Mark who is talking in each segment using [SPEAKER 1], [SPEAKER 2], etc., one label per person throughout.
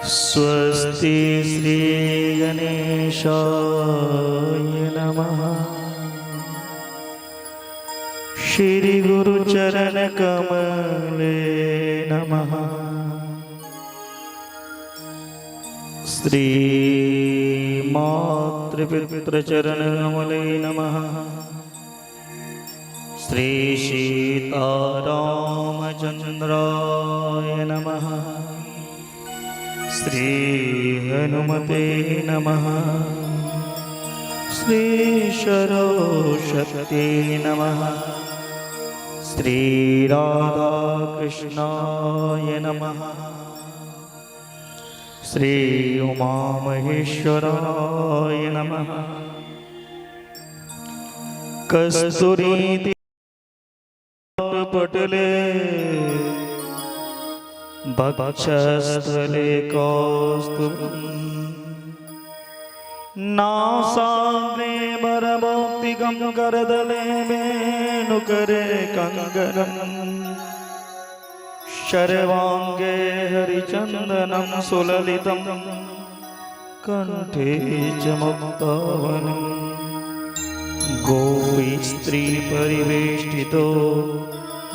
[SPEAKER 1] स्वस्ति श्री गणेशाय नमः। श्री गुरुचरण कमले नमः। श्री मातृपितृचरण कमले नमः। श्री सीतारामचंद्राय नमः। श्री हनुमते नमः। श्री सरस्वती नमः। श्री राधाकृष्णाय नमः। श्री उमामहेश्वराय नमः। कस्तूरी पटले वक्षस्थले कौस्तुभम् नासाग्रे वरमौक्तिकं करदले वेणुकरे कङ्गनम् शर्वाङ्गे हरिचन्दनं सुललितं कण्ठे च मुक्तावनम् गोपीस्त्रीपरिवेष्टितो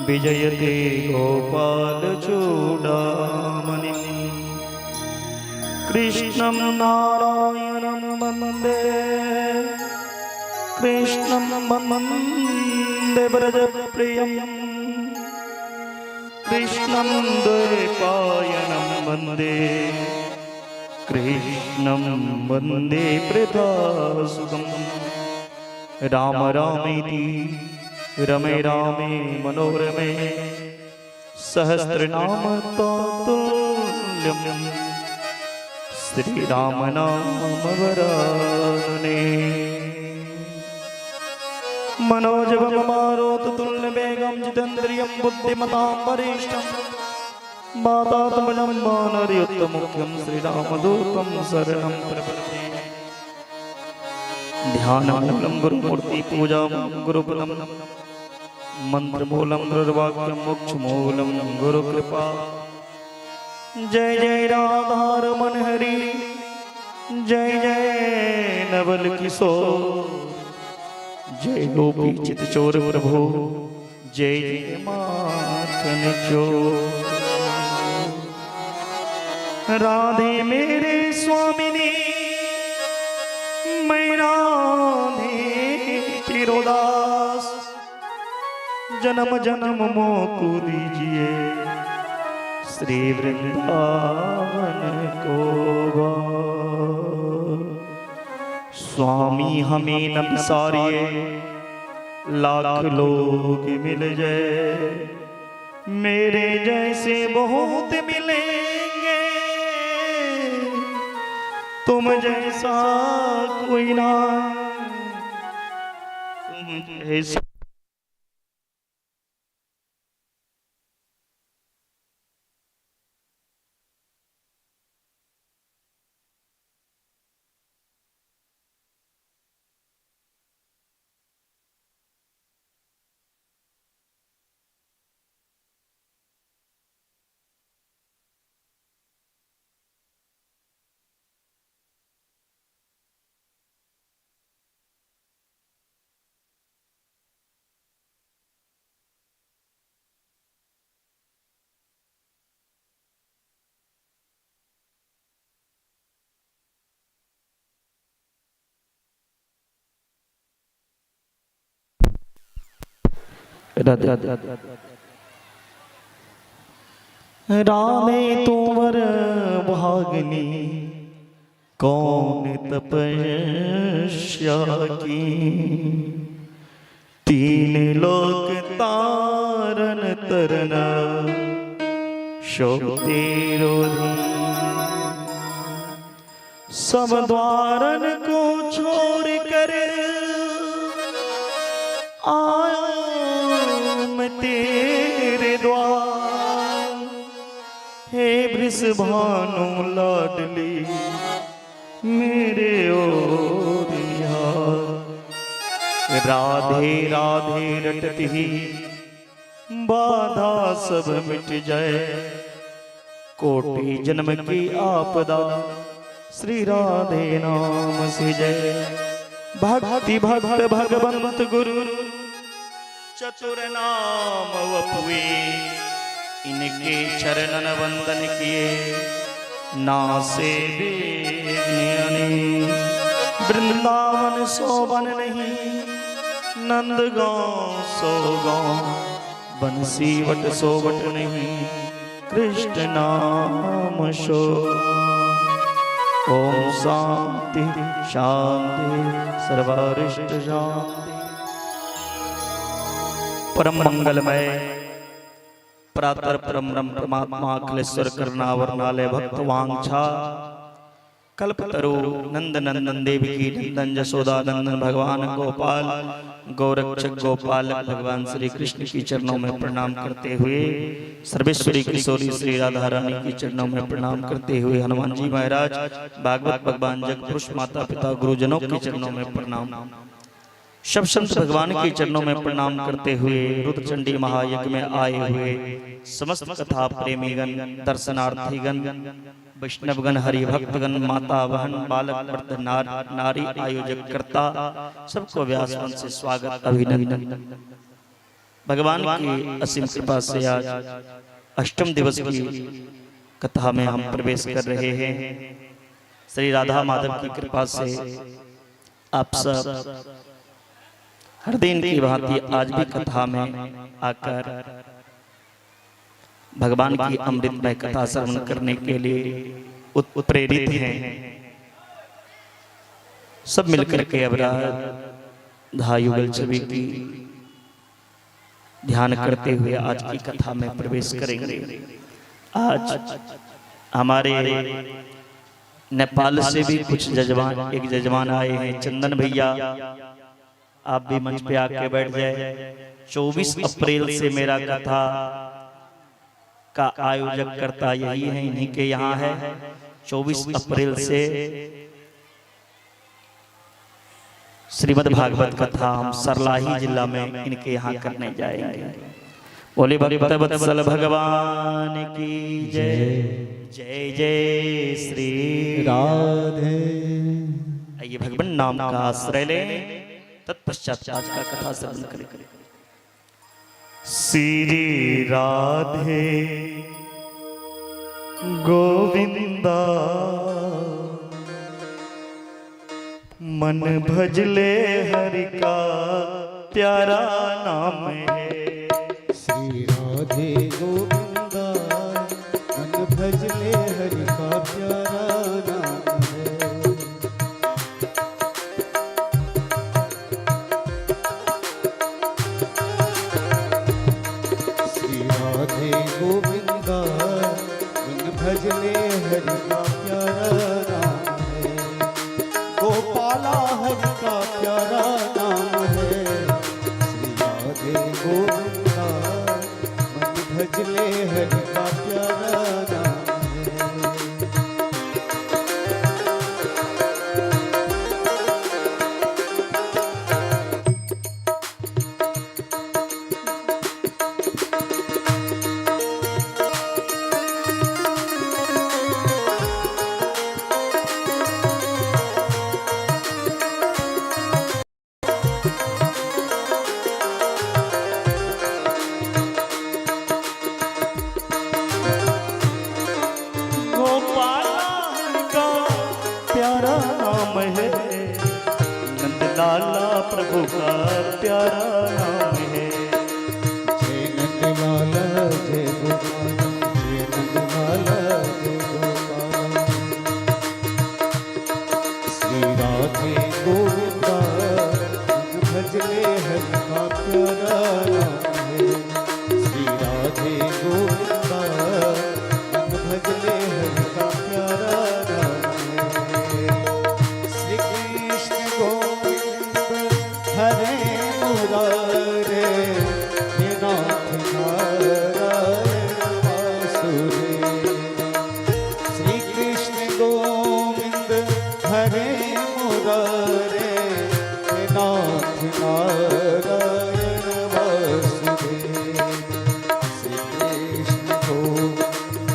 [SPEAKER 1] विजयते गोपालचूडामणिं कृष्णं नारायणं वन्दे कृष्णं वन्दे व्रजप्रियं कृष्णं द्वैपायनं वन्दे कृष्णं वन्दे प्रीतासुतम् राम रामेति रमे रामे मनोरमे सहस्रनाम तत्तुल्यं श्रीराम नाम वरानने मनोजवं मारुततुल्यवेगं जितेन्द्रियं बुद्धिमतां वरिष्ठं वातात्मनं वानरयुक्तमुख्यं श्रीरामदूतं शरणं प्रपद्ये। ध्यानमूलं गुरुमूर्ति पूजा गुरुपदं मंत्रमूलं गुरुवाक्यं मोक्षमूलं गुरुकृपा। जय जय राधारमण हरि जय जय नवल किशोर जय गोपी चित चोर प्रभु जय जय माखन चोर। राधे मेरे स्वामिनी मैं राधे तिरोदास जन्म जन्म मोको दीजिए श्री वृंदावन को वास। स्वामी हमें न बिसारिए लाख लोग मिल जाए मेरे जैसे बहुत मिलेंगे तुम जैसा कोई ना तुम जैसा। रामे तुवर भागनी कौन तपस्या की तीन लोक तारन तरना शोभते रोधी सब द्वारन को छोड़ कर आया मैं तेरे द्वार। हे वृषभानु लाडली मेरे ओर राधे राधे रटती बाधा सब मिट जाए कोटि जन्म की आपदा श्री राधे नाम से जय। भक्ति भक्त भगवंत गुरु चतुर नाम वपुए, इनके चरणन वंदन किए नासे बेग्नि। वृंदावन सोबन नहीं, नंद गाँव सो गाँव, बंसीवट सोवट नहीं, कृष्ण नाम शो। ओम शांति शांति सर्वारिष्ट शांति। परम मंगलमय प्रातर परम ब्रह्म परमात्मा अखिलेश्वर करुणावरणालय भक्त वांछा कल्पतरु नंद नंदन देवी की नंदन जसोदा नंदन भगवान गोपाल गौरक्षक गोपाल भगवान श्री कृष्ण की चरणों में प्रणाम करते हुए, सर्वेश्वरी किशोरी श्री राधा रानी की चरणों में प्रणाम करते हुए, हनुमान जी महाराज भागवत भगवान जग पुरुष माता पिता गुरुजनों के चरणों में प्रणाम, सब संत भगवान के चरणों में प्रणाम करते हुए, रुद्रचंडी महायज्ञ में आए हुए समस्त कथा प्रेमीगण, दर्शनार्थीगण, वैष्णवगण, हरि भक्तगण, माता बहन, बालक वर्त, नारी आयोजक करता सबको व्यासपंथ से स्वागत अभिनंदन। भगवान की असीम कृपा से आज अष्टम दिवस की कथा में हम प्रवेश कर रहे हैं। श्री राधा माधव की कृपा से आप सब हर दिन की भांति आज भी कथा में आकर भगवान की अमृतमय कथा श्रवण करने के लिए उत्प्रेरित हैं। सब मिलकर के अपराध धायुगल छवि की ध्यान करते हुए आज की कथा में प्रवेश करेंगे। आज हमारे नेपाल से भी कुछ जजमान, एक जजमान आए हैं, चंदन भैया, आप भी मंच पे आके बैठ जाए। 24 अप्रैल से मेरा कथा का आयोजक करता यही है, इन्हीं के यहाँ है। 24 अप्रैल से श्रीमद् भागवत कथा हम सरलाही जिला में इनके यहाँ करने जाएंगे। बोले भक्त वत्सल भगवान की जय। जय जय श्री राधे। आइए भगवान नाम का आश्रय लें, तत्पश्चात आज का कथा श्रवण करें। श्री राधे गोविंदा मन भजले हरि का प्यारा नाम है।
[SPEAKER 2] श्री राधे गोविंदा मन भजले हरि का प्यारा नाम है। गोविंदा मन भजले हरि का प्यारा नाम है। गोपाला हरि का प्यारा नाम है। श्री राधे गोविंदा मन भजले हरि का प्यारा नाम है।
[SPEAKER 1] लाला प्रभु का प्यारा नाम है।
[SPEAKER 2] जय नंदलाला जय गोपाला, जय नंदलाला जय गोपाला। श्री राधे गोविंदा मन भजले हरि का प्यारा नाम है। श्री राधे गोविंदा मन भजले हरि का प्यारा नाम है। श्री कृष्ण गोविंद हरे मुरारे, हे नाथ नारायण वासुदेव। श्री कृष्ण गोविंद हरे मुरारे, हे नाथ नारायण वासुदेव। श्री कृष्ण गोविंद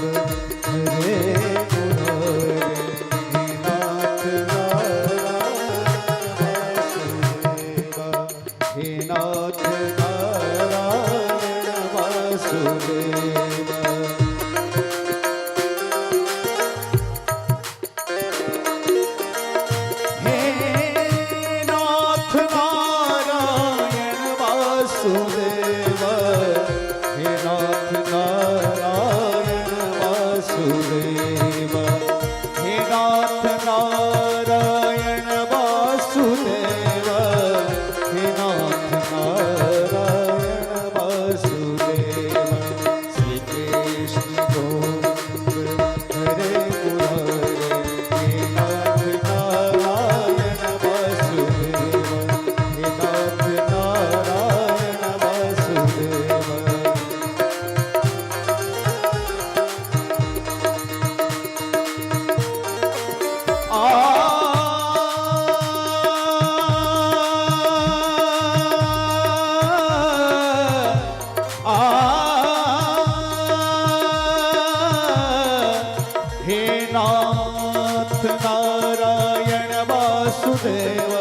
[SPEAKER 2] वासुदेव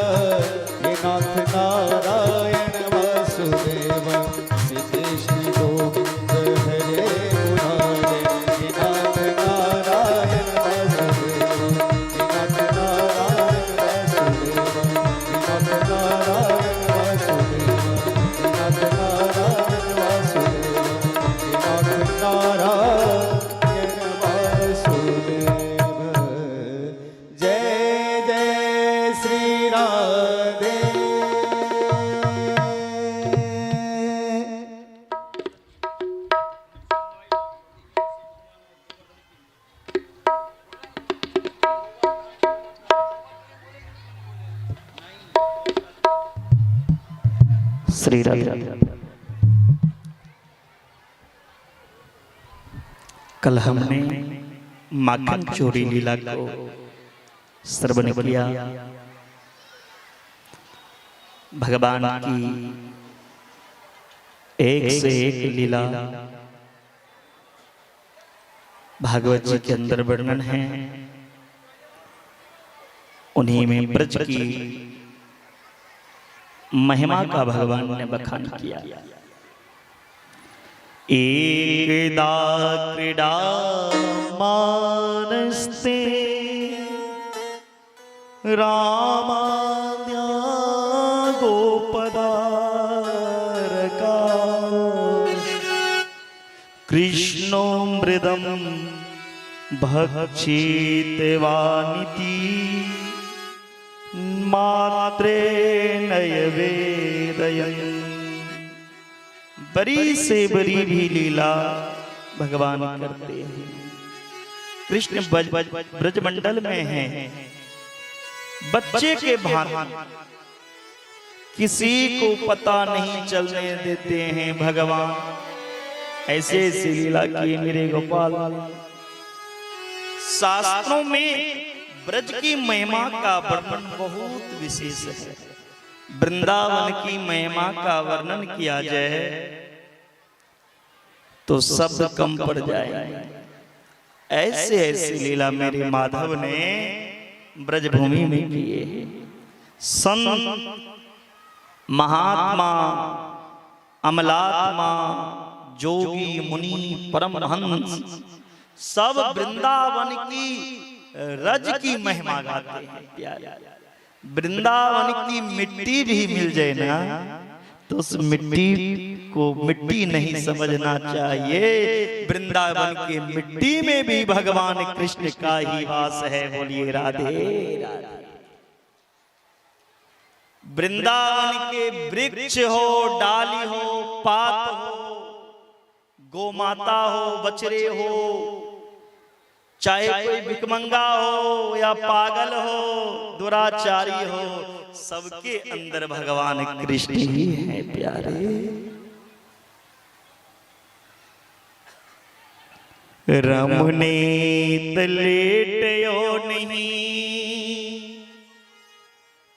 [SPEAKER 2] हे नाथ नारायण वासुदेव श्री श्री गोविंद हरे मुरारे हे नाथ नारायण वासुदेव हे नाथ नारायण वासुदेव हे नाथ नारायण वासुदेव हे नाथ नारायण वासुदेव हे नाथ नारायण वासुदेव। जय जय श्री राधे।
[SPEAKER 1] श्री राधे। कल हमने माखन चोरी लीला को श्रवण किया। भगवान की एक से एक लीला भागवत जी के अंदर वर्णन है। उन्हीं में ब्रज की महिमा का भगवान ने बखान किया। एकदा क्रीडा मानस्ते रामाद्या गोपदारका कृष्णो मृदं भक्षितवानिति मात्रे नय वेदयन्। बड़ी से बड़ी भी लीला भगवान करते हैं। कृष्ण ब्रजमंडल में हैं, बच्चे के भांति किसी को पता नहीं चलने देते हैं भगवान। ऐसे ऐसी लीला की मेरे गोपाल। शास्त्रों में ब्रज की महिमा का वर्णन बहुत विशेष है। वृंदावन की महिमा का वर्णन किया जाए तो शब्द कम पड़ जाए। ऐसे ऐसे लीला मेरे माधव ने ब्रजभूमि में किए। संत महात्मा अमलात्मा जोगी मुनि परमहंस सब वृंदावन की रज की महिमा गाते हैं। प्यारे वृंदावन की मिट्टी भी मिल जाए ना तो उस मिट्टी को मिट्टी नहीं समझना चाहिए। वृंदावन की मिट्टी में भी भगवान कृष्ण का ही वास है। बोलिए राधे राधे। वृंदावन के वृक्ष हो, डाली हो, पात हो, गोमाता हो, बछड़े हो, चाहे कोई भिकमंगा हो या पागल हो, दुराचारी हो, सबके अंदर भगवान कृष्ण ही है। प्यारे रमुने तलेटयो नहीं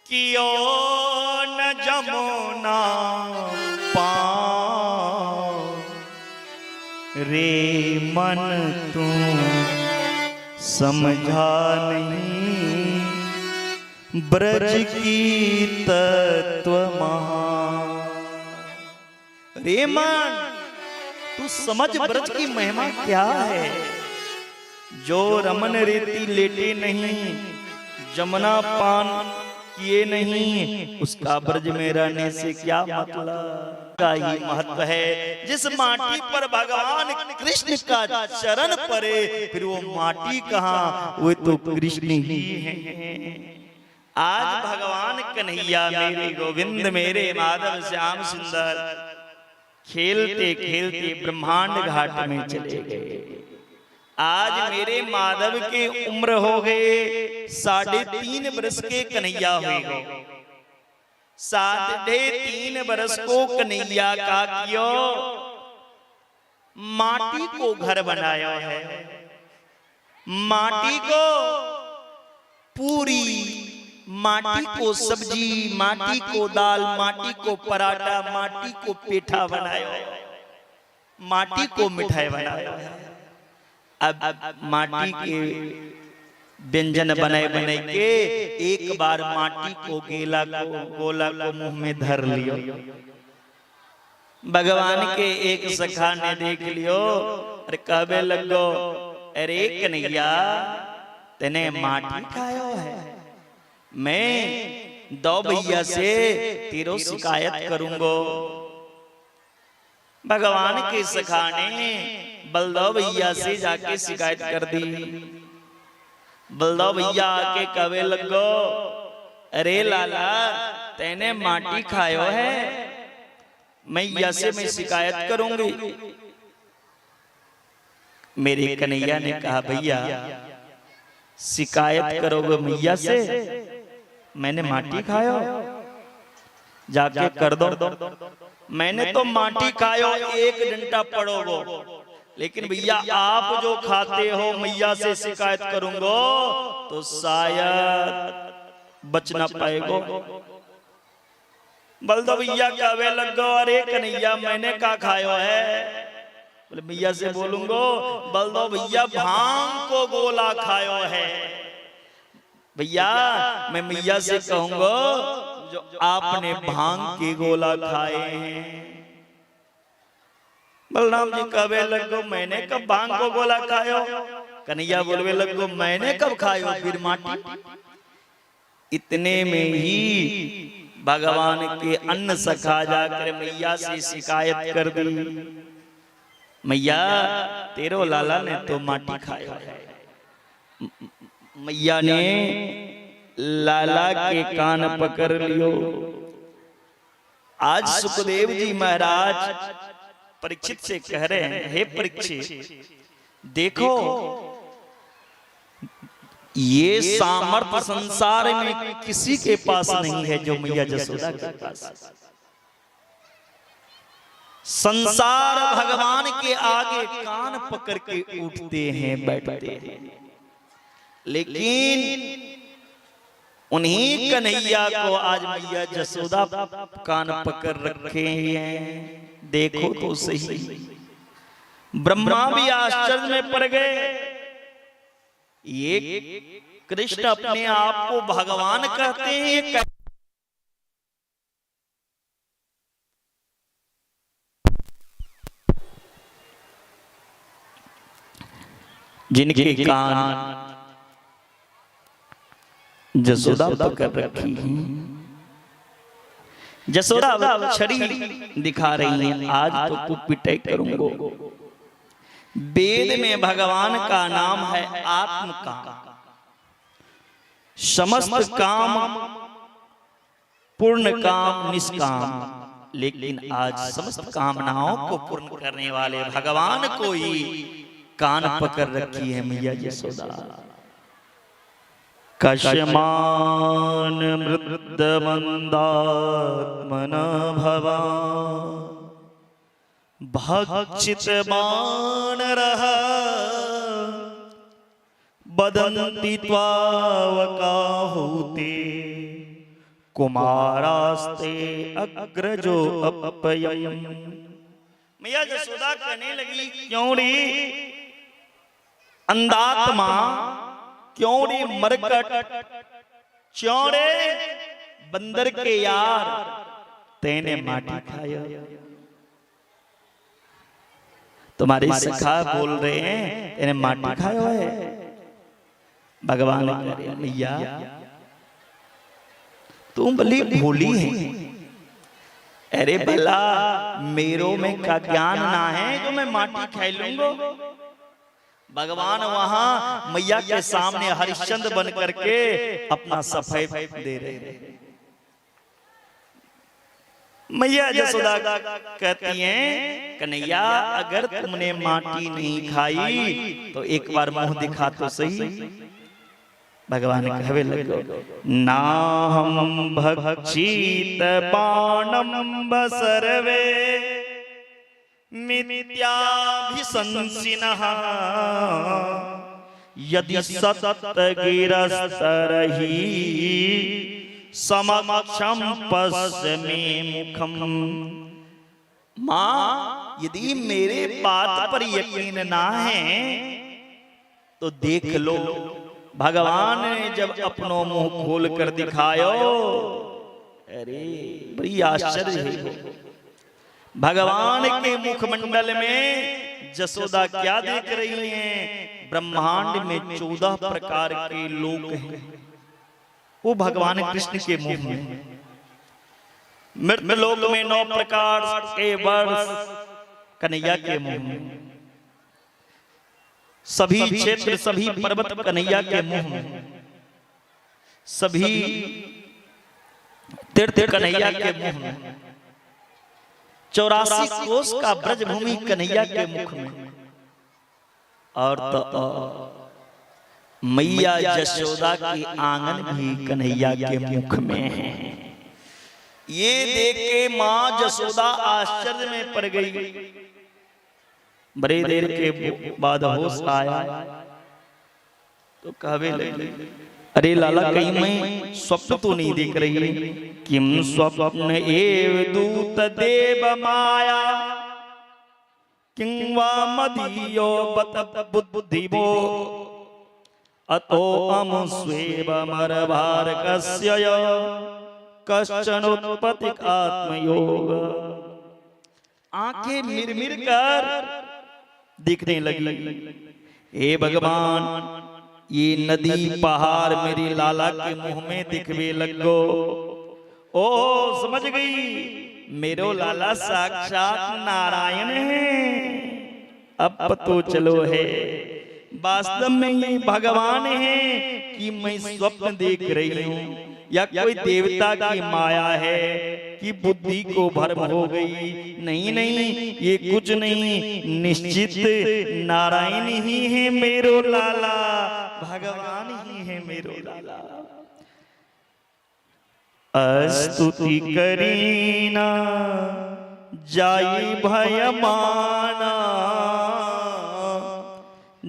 [SPEAKER 1] कियो न जमुना पाओ रे मन तू समझा नहीं ब्रज की तत्व महा। रे मन तू समझ ब्रज की महिमा क्या है। जो रमन रेती लेटे नहीं, जमुना पान किए नहीं, उसका ब्रज में रहने से क्या मतलब का ही महत्व है। जिस माटी पर भगवान कृष्ण का चरण पड़े फिर वो माटी कहाँ, वो तो कृष्ण ही है। आज भगवान कन्हैया मेरे गोविंद मेरे माधव श्याम सुंदर खेलते खेलते ब्रह्मांड घाट में चले गए। आज मेरे माधव के उम्र हो गए 3.5 वर्ष के कन्हैया हुए गए। 3.5 वर्ष को कन्हैया का कियो माटी को घर बनाया है। माटी को पूरी, माटी को सब्जी, माटी को दाल, माटी को पराठा, माटी को पेठा बनाया, माटी को मिठाई बनाया। अब माटी के व्यंजन बनाए बनाए के एक बार माटी को गोला को मुंह में धर लियो। भगवान के एक सखा ने देख लियो, अरे कहबे लगो, अरे कन्हैया तेने माटी खायो है, मैं दो भैया से तेरो शिकायत करूंगो। भगवान के सखा ने बलदो भैया से जाके शिकायत कर दी। बलदो भैया आके कहवे लगो, अरे लाला तेने माटी खायो है, मैया से मैं शिकायत करूंगी। मेरे कन्हैया ने कहा, भैया शिकायत करोगे मैया से, मैंने माटी खायो, जाके कर दो। मैंने तो माटी खायो, एक डंडा पड़ोगो, लेकिन भैया आप जो खाते हो मैया से शिकायत करूंगो तो शायद बच ना पाएगो। बलदो भैया कहवे लगो, अरे कन्हैया मैंने का खायो है? बोले भैया से बोलूंगो। बलदो भैया भांग को गोला खायो है। भैया मैं मैया से कहूंगो जो आपने भांग के गोला खाए हैं। बलराम जी कहवे लगो, मैंने कब भांग को गोला खायो? कन्हैया बोलवे लगो, मैंने कब खायो फिर माटी? इतने में ही भगवान के अन्न सखा जाकर मैया से शिकायत कर दी, मैया तेरो लाला ने तो माटी खाया है। मैया ने लाला के कान पकड़ लियो। आज सुखदेव जी महाराज परीक्षित से कह रहे हैं, हे परीक्षित देखो, ये सामर्थ्य संसार में किसी के पास नहीं है जो मैया जसोदा के पास। संसार भगवान के आगे कान पकड़ के उठते हैं, बैठते हैं, लेकिन उन्हीं कन्हैया को आज मैया जसोदा कान पकड़ रखे हैं। देखो तो सही, ब्रह्मा भी आश्चर्य में पड़ गए। ये कृष्ण अपने आप को भगवान कहते हैं, जिनके कान जसोदा पकड़ रखी है। जसोदा छड़ी दिखा रही है, आज तो तू पिटाई करूंगो। वेद में भगवान का नाम है आत्म काम। समस्त काम पूर्ण काम निष्काम, लेकिन आज समस्त कामनाओं को पूर्ण करने वाले भगवान को ही कान पकड़ रखी है मैया जसोदा। कश्यमान मृद मंदात्मन भवा भक्षित मान रहा बदंती त्वावकाहुते कुमारास्ते अग्रजो अपयम्। मैया जसोदा कहने लगी, क्यों रे अंधात्मा, क्यों रे मरकट, क्यों रे बंदर के यार, तेने माटी खाया। तुम्हारे सखा बोल रहे हैं तेने माटी खाया है। भगवान कह रहे, मैया तुम बड़ी भोली है। अरे भला मेरों में का ज्ञान ना है जो मैं माटी खा लूंगा। भगवान वहां मैया के सामने हरिश्चंद्र बन करके अपना सफाई दे रहे हैं। मैया जसोदा कहती हैं, कन्हैया अगर तुमने माटी नहीं खाई तो एक बार मुंह दिखा तो सही। भगवान कहवे लगो, ना हम भक्षित बाणम बसरवे मिथ्याभिशंसिनः यदि सतत गिरस्तरहि समक्षम पश्यमे मुखम। मां यदि मेरे बात पर यकीन ना है तो देख लो भगवान ने जब अपनो मुंह खोल कर दिखायो, अरे बड़ी आश्चर्य है। भगवान के मुखमंडल में जसोदा क्या देख रही हैं? ब्रह्मांड में 14 प्रकार के लोक हैं, वो भगवान कृष्ण के मुख में। मृतलोक में 9 प्रकार के वर्ष कन्हैया के मुंह में, सभी क्षेत्र सभी पर्वत कन्हैया के मुंह में, सभी तीर्थ कन्हैया के मुंह में, 84 कोस का ब्रजभूमि कन्हैया के मुख में। और तो मैया यशोदा की आंगन भी कन्हैया के मुख में है। ये देख के मां यशोदा आश्चर्य में पड़ गई। बड़े देर के बाद होश आया तो कहवे लगी, अरे लाला कहीं मैं स्वप्न तो नहीं देख रही है? किम स्वप्न एव दूत देव माया, किं वा मदीयो बत बुद्धिमो, अतो अम स्वेवमरभार कस्य कश्चन उत्पत्तिक आत्मयोग। आंखें मिर कर दिखने लगी। हे भगवान, ये नदी पहाड़ मेरी लाला के मुंह में दिखवे लगो। ओ समझ गई, मेरो लाला साक्षात नारायण है। अब तो चलो है, वास्तव में ये भगवान है कि मैं स्वप्न देख रही हूँ, या कोई देवता की माया है कि बुद्धि को भ्रम हो गई? नहीं नहीं, ये कुछ नहीं, निश्चित नारायण ही है मेरो लाला, भगवान ही है मेरो लाला। स्तुति करीना जाई भय माना,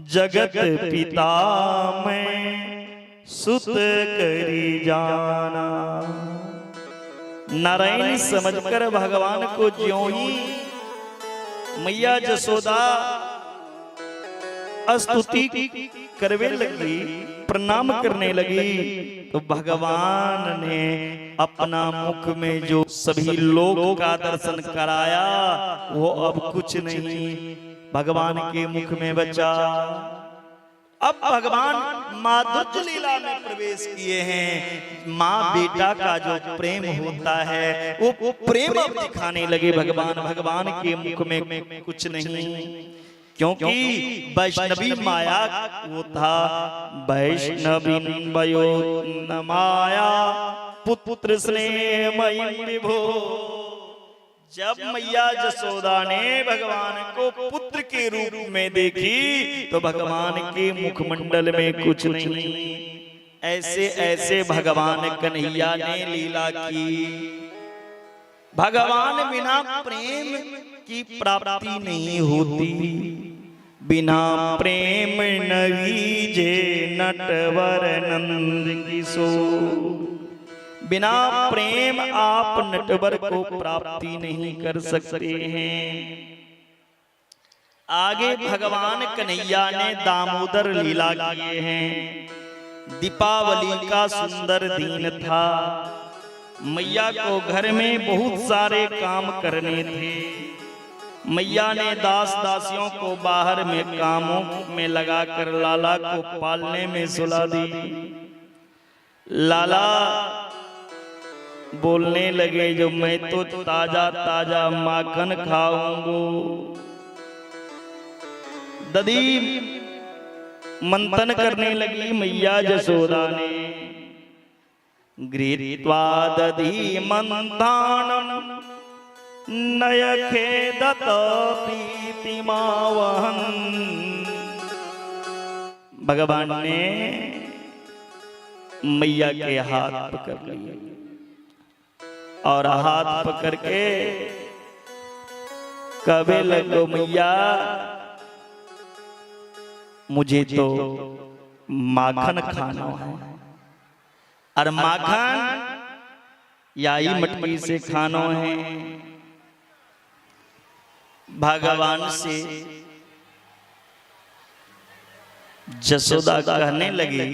[SPEAKER 1] जगत पिता में सुत करी जाना। नारायण समझकर भगवान को ज्यों ही मैया यशोदा स्तुति करवे लगी, प्रणाम करने लगी, तो भगवान ने अपना मुख में जो सभी लोग का दर्शन कराया, वो अब कुछ नहीं भगवान के मुख में बचा। अब भगवान माधुर्य लीला में प्रवेश किए हैं। माँ बेटा का जो प्रेम होता है वो प्रेम अब दिखाने लगे भगवान के मुख में कुछ नहीं, क्योंकि वैष्णवी माया वो था। वैष्णवी वयो न माया पुत्र स्नेह मयि विभो। जब मैया यशोदा ने भगवान को पुत्र के रूप में देखी तो भगवान के मुखमंडल में कुछ नहीं। ऐसे ऐसे भगवान कन्हैया ने लीला की। भगवान बिना प्रेम की प्राप्ति नहीं होती। बिना प्रेम नवीजे नटवर नंद किशोर। बिना प्रेम आप नटवर को प्राप्ति नहीं कर सकते हैं। आगे भगवान कन्हैया ने दामोदर लीला किए हैं। दीपावली का सुंदर दिन था। मैया को घर में बहुत सारे काम करने थे। मैया ने दास दासियों को बाहर में कामों में लगाकर लाला को पालने में सुला दी। लाला बोलने लगे, जो मैं तो ताजा ताजा माखन खाऊंगा। दधी मंथन करने लगी मैया यशोदा ने। गृहीत्वा दधी मंथानम नयखेदत प्रीतिमावहन। भगवान ने मैया के हाथ पकड़ लिए और हाथ पकड़ के कहे लगो, मैया मुझे तो माखन खाना है, और माखन याई मटकी से खाना है। भगवान से जसोदा कहने लगी,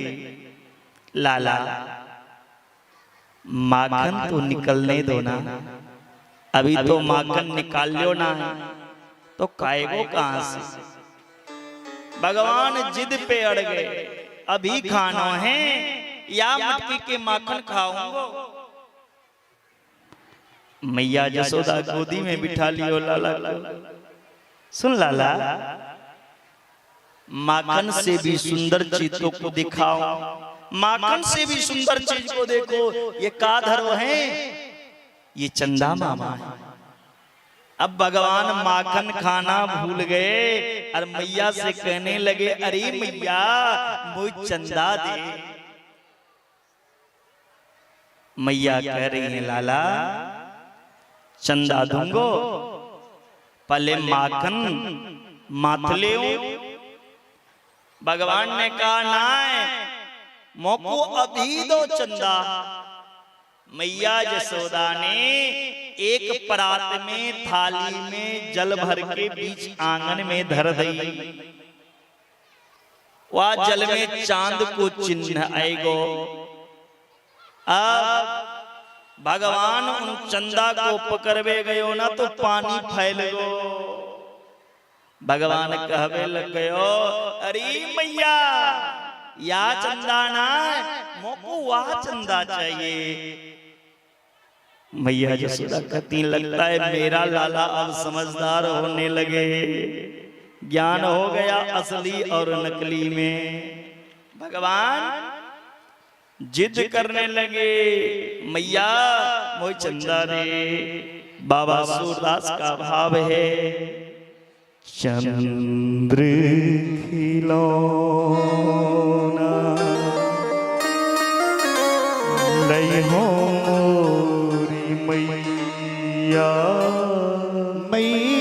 [SPEAKER 1] लाला माखन तो निकलने दो ना, अभी तो माखन निकाल लो ना, तो खाएगो कहां से। भगवान जिद पे अड़ गए, अभी खाना है या मटकी के माखन खाऊंगो। मैया जसोदा गोदी में बिठा लियो लाला को। सुन लाला, माखन से भी सुंदर चीजों को दिखाओ, माखन से भी सुंदर चीज को देखो। ये काधरो है, ये चंदा मामा है। अब भगवान माखन खाना भूल गए और मैया से कहने लगे, अरे मैया मुझे चंदा दे। मैया कह रही है, लाला चंदा दूंगो, पहले माखन माथले। भगवान ने कहा, ना मोको अभी दो चंदा। मैया जसोदा ने एक परात में थाली में जल भर के बीच आंगन में धर दी। वह जल में चांद को चिन्ह आएगो। अब भगवान उन चंदा को पकड़वे गयो ना तो पानी फैल गो। भगवान कहवे लग गयो, अरे मैया या चंदा ना, मोको वह चंदा चाहिए। मैया जसोदा कहती, लगता है मेरा लाला अब समझदार होने लगे, ज्ञान हो गया असली और नकली में। भगवान जिद करने लगे, मैया मोह चंदा रे। बाबा सूरदास का भाव है, चंद्र खिलौना लई हो मोरी मैया।
[SPEAKER 2] मैया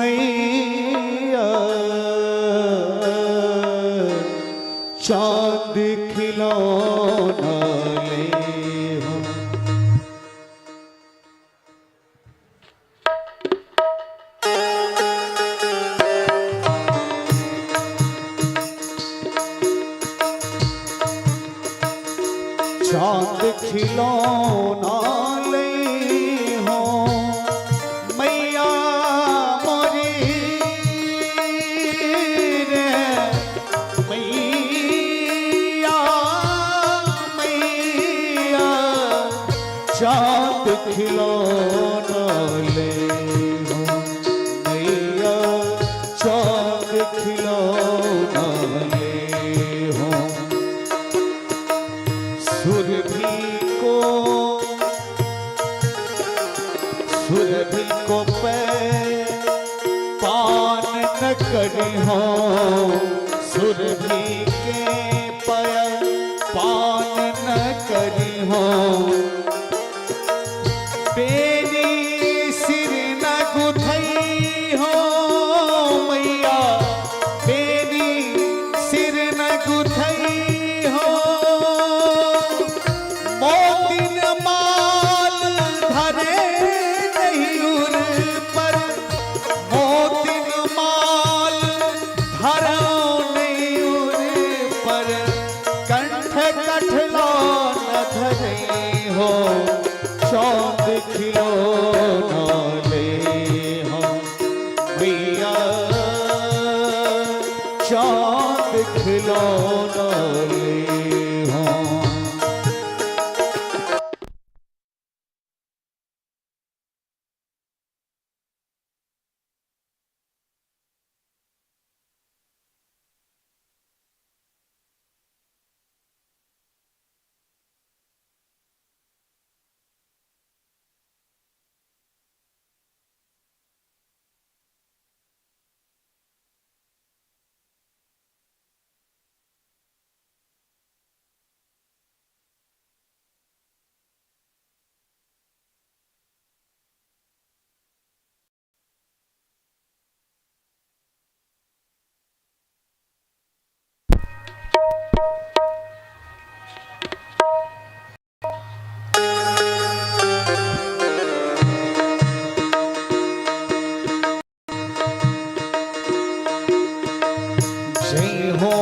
[SPEAKER 2] मैया चांद खिलौना ले हो। चांद खिलौना ले हो मैया मोरी रे। मैया मैया चांद खिलौना ले हो मैया चांद खिलौना ले हो। सुरभि को पे पान न करी हो। सुरभि के पे पान न करी हो। बेनी सिर न गुथई हो मैया। बेनी सिर न गुथई हो। मोतिन माल धरे नहीं उर पर। मोतिन माल धरो नहीं उर पर। कंठ कठला न धरे हो। चांद खिलौना ले हो मैया चांद खिलौना ले हो।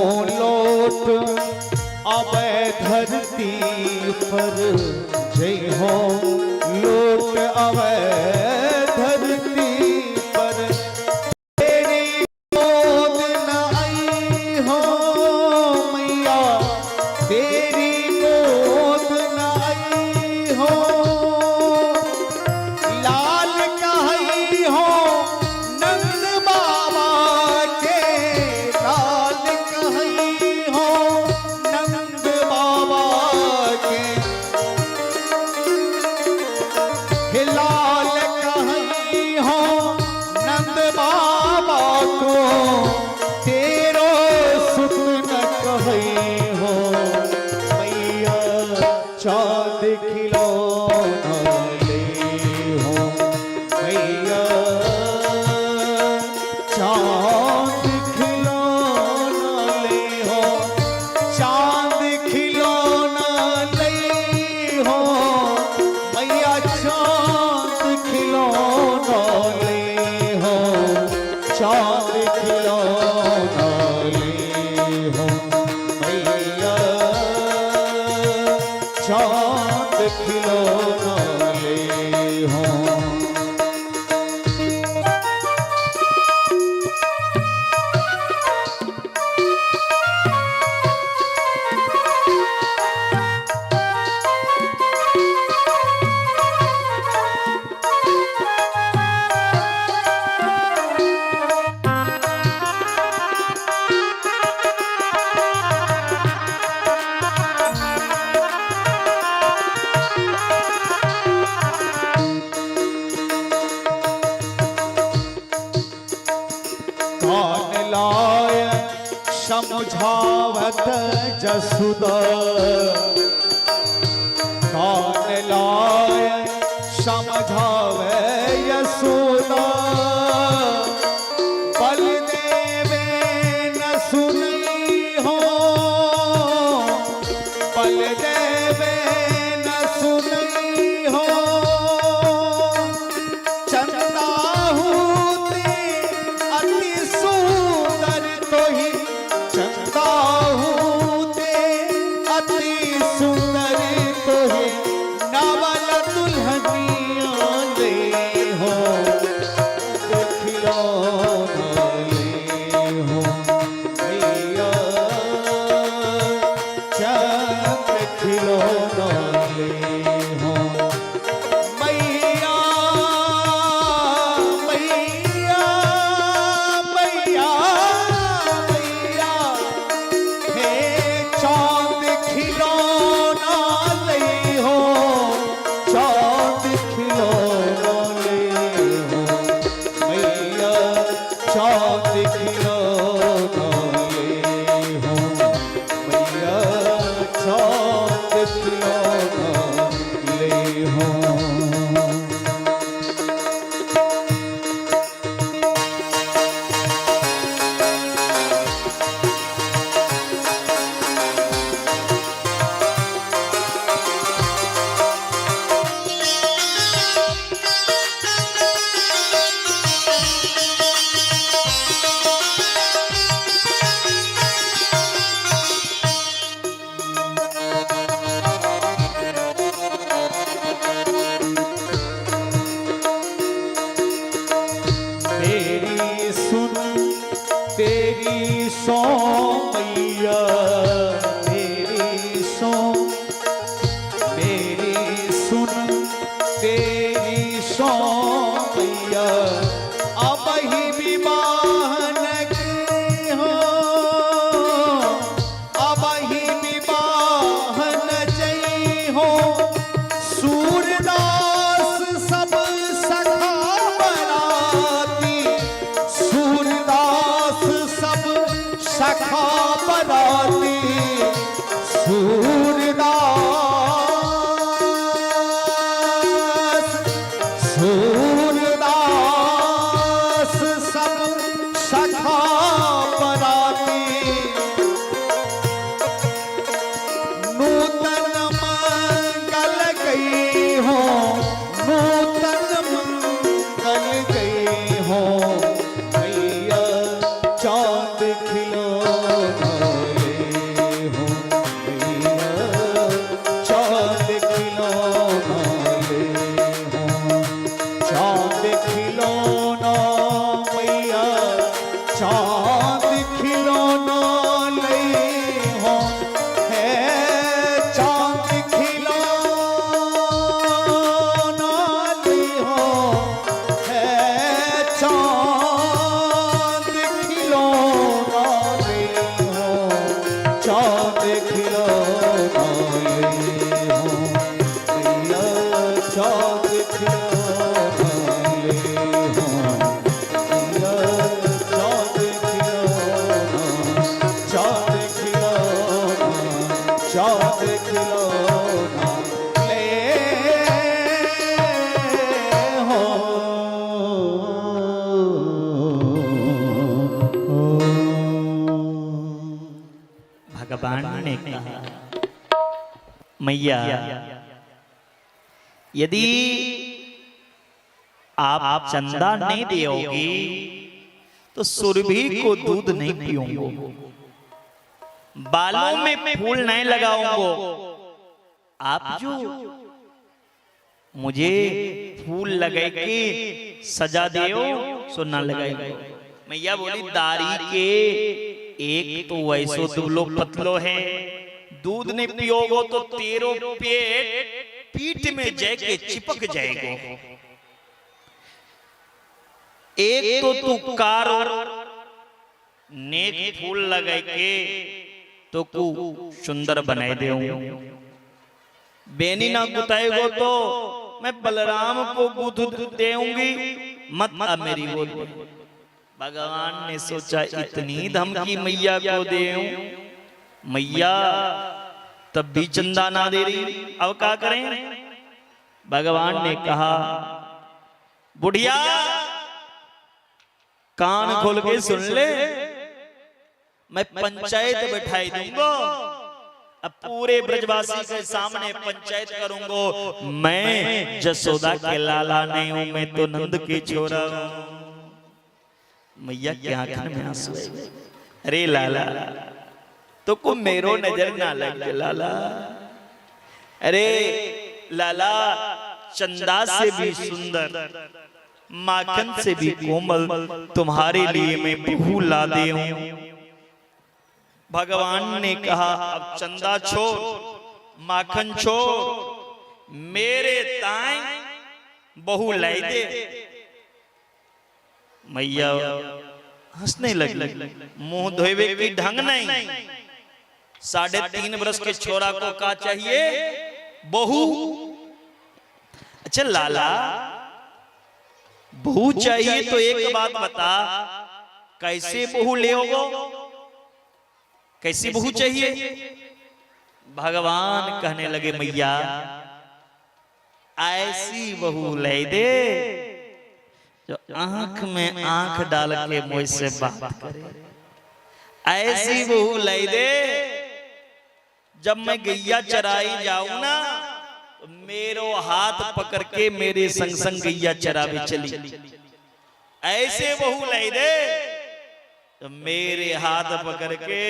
[SPEAKER 2] लौट अबे धरती पर, जय हो लौट अबे धरती पर। तेरी गोद न आई हो मैया, तेरी गोद न आई हो, लाल कहई हो नंद बाबा के, लाल कहई हो नंद बाबा के, हे लाल कहई हो नंद बाबा को, तेरो सुत न कहई हो मैया, चाँद खिलौना ले हो मैया, चाँद खिलौना ले हो, चाँद खिलौना ले हो मैया, चाँद खिलौना ले हो, चाँद खिलौना ले हो मैया, चाँद खिलौना ले हो। कान लाय समझावत जसुदा, कान लाय समझावे यशोदा, बलदेवे न सुनई हो, बलदेवे न सुनई हो, चंदा होते अति सुंदर तो ही, चंदा होते अति सुंदर तो ही, नवल दुल्हनिया ले हो, खिलौना ले हो मैया, चाँद खिलौना ले हो मैया, मैया मैया मैया, हे चाँद खिलौना ले हो, चाँद खिलौना ले हो मैया, चाँद खिलौना ले हो मैया, चाँद खिलौना ले हो। तेरी सुन तेरी सो मैया, तेरी सो तेरी सुन तेरी सो मैया, अब ही विवाह न की हो, अब ही विवाह न जई हो, सूरदास सब सखा बराती, सूरदास सब सखा बराती, सूरदास सब सखा बराती, नूतन मंगल गई हो, नूतन मंगल गई हो मैया, चाँद खिलौना चाँद खिलौना ले हो मैया चाँद खिलौना ले हो मैया चाँद खिलौना चाँद खिलौना चाँद खिलौना ले हो।
[SPEAKER 1] भगवान ने कहा मैया यदि आप चंदा नहीं दोगी तो सुरभि को दूध नहीं पीऊंगा, बालों में फूल नहीं लगाऊंगा। आप जो मुझे फूल लगा के सजा दियो सो ना लगाई। मैया बोली दारी के एक तो वैसो दुबलो पतलो है, दूध नहीं पियोगो तो तेरो पेट पीठ में जाके चिपक जाएगो। एक तो तू कारो नेक फूल लगा के तो कु सुंदर बनाए दे बेनी ना गुताएगो तो मैं बलराम को गुथ देऊंगी मत अब मेरी बोल। भगवान ने सोचा इतनी धमकी मैया को दे मैया तब भी चंदा ना दे रही, अब क्या करें। भगवान ने कहा बुढ़िया कान खोल के सुन ले, मैं पंचायत बैठाई दूंगा, अब पूरे ब्रजवासी के सामने पंचायत करूंगा। मैं जसोदा के लाला नहीं हूं, मैं तो नंद के छोरा हूं। मैया की आंखन में आंसू आए, अरे लाला तो को मेरो नजर ना लगे लाला। अरे लाला चंदा से भी सुंदर माखन से भी कोमल तुम्हारे लिए मैं बहू ला दे हूं। भगवान ने कहा अब चंदा छोड़ माखन छोड़, मेरे ताई बहू लाई दे। मैया हंसने लगी, मुंह धोवे की ढंग नहीं। 3.5 वर्ष के छोरा को क्या चाहिए बहू। अच्छा लाला बहू चाहिए तो एक बात बता, कैसे बहू ले कैसी बहू चाहिए। भगवान कहने लगे मैया ऐसी बहू ले दे जो आंख में आंख डाल के मुझसे बात करे। ऐसी बहू ले दे जब मैं गैया चराई जाऊं ना तो मेरो हाथ पकड़ के मेरे संग संग गैया चरावे चली। ऐसे बहू ले दे तो मेरे हाथ पकड़ के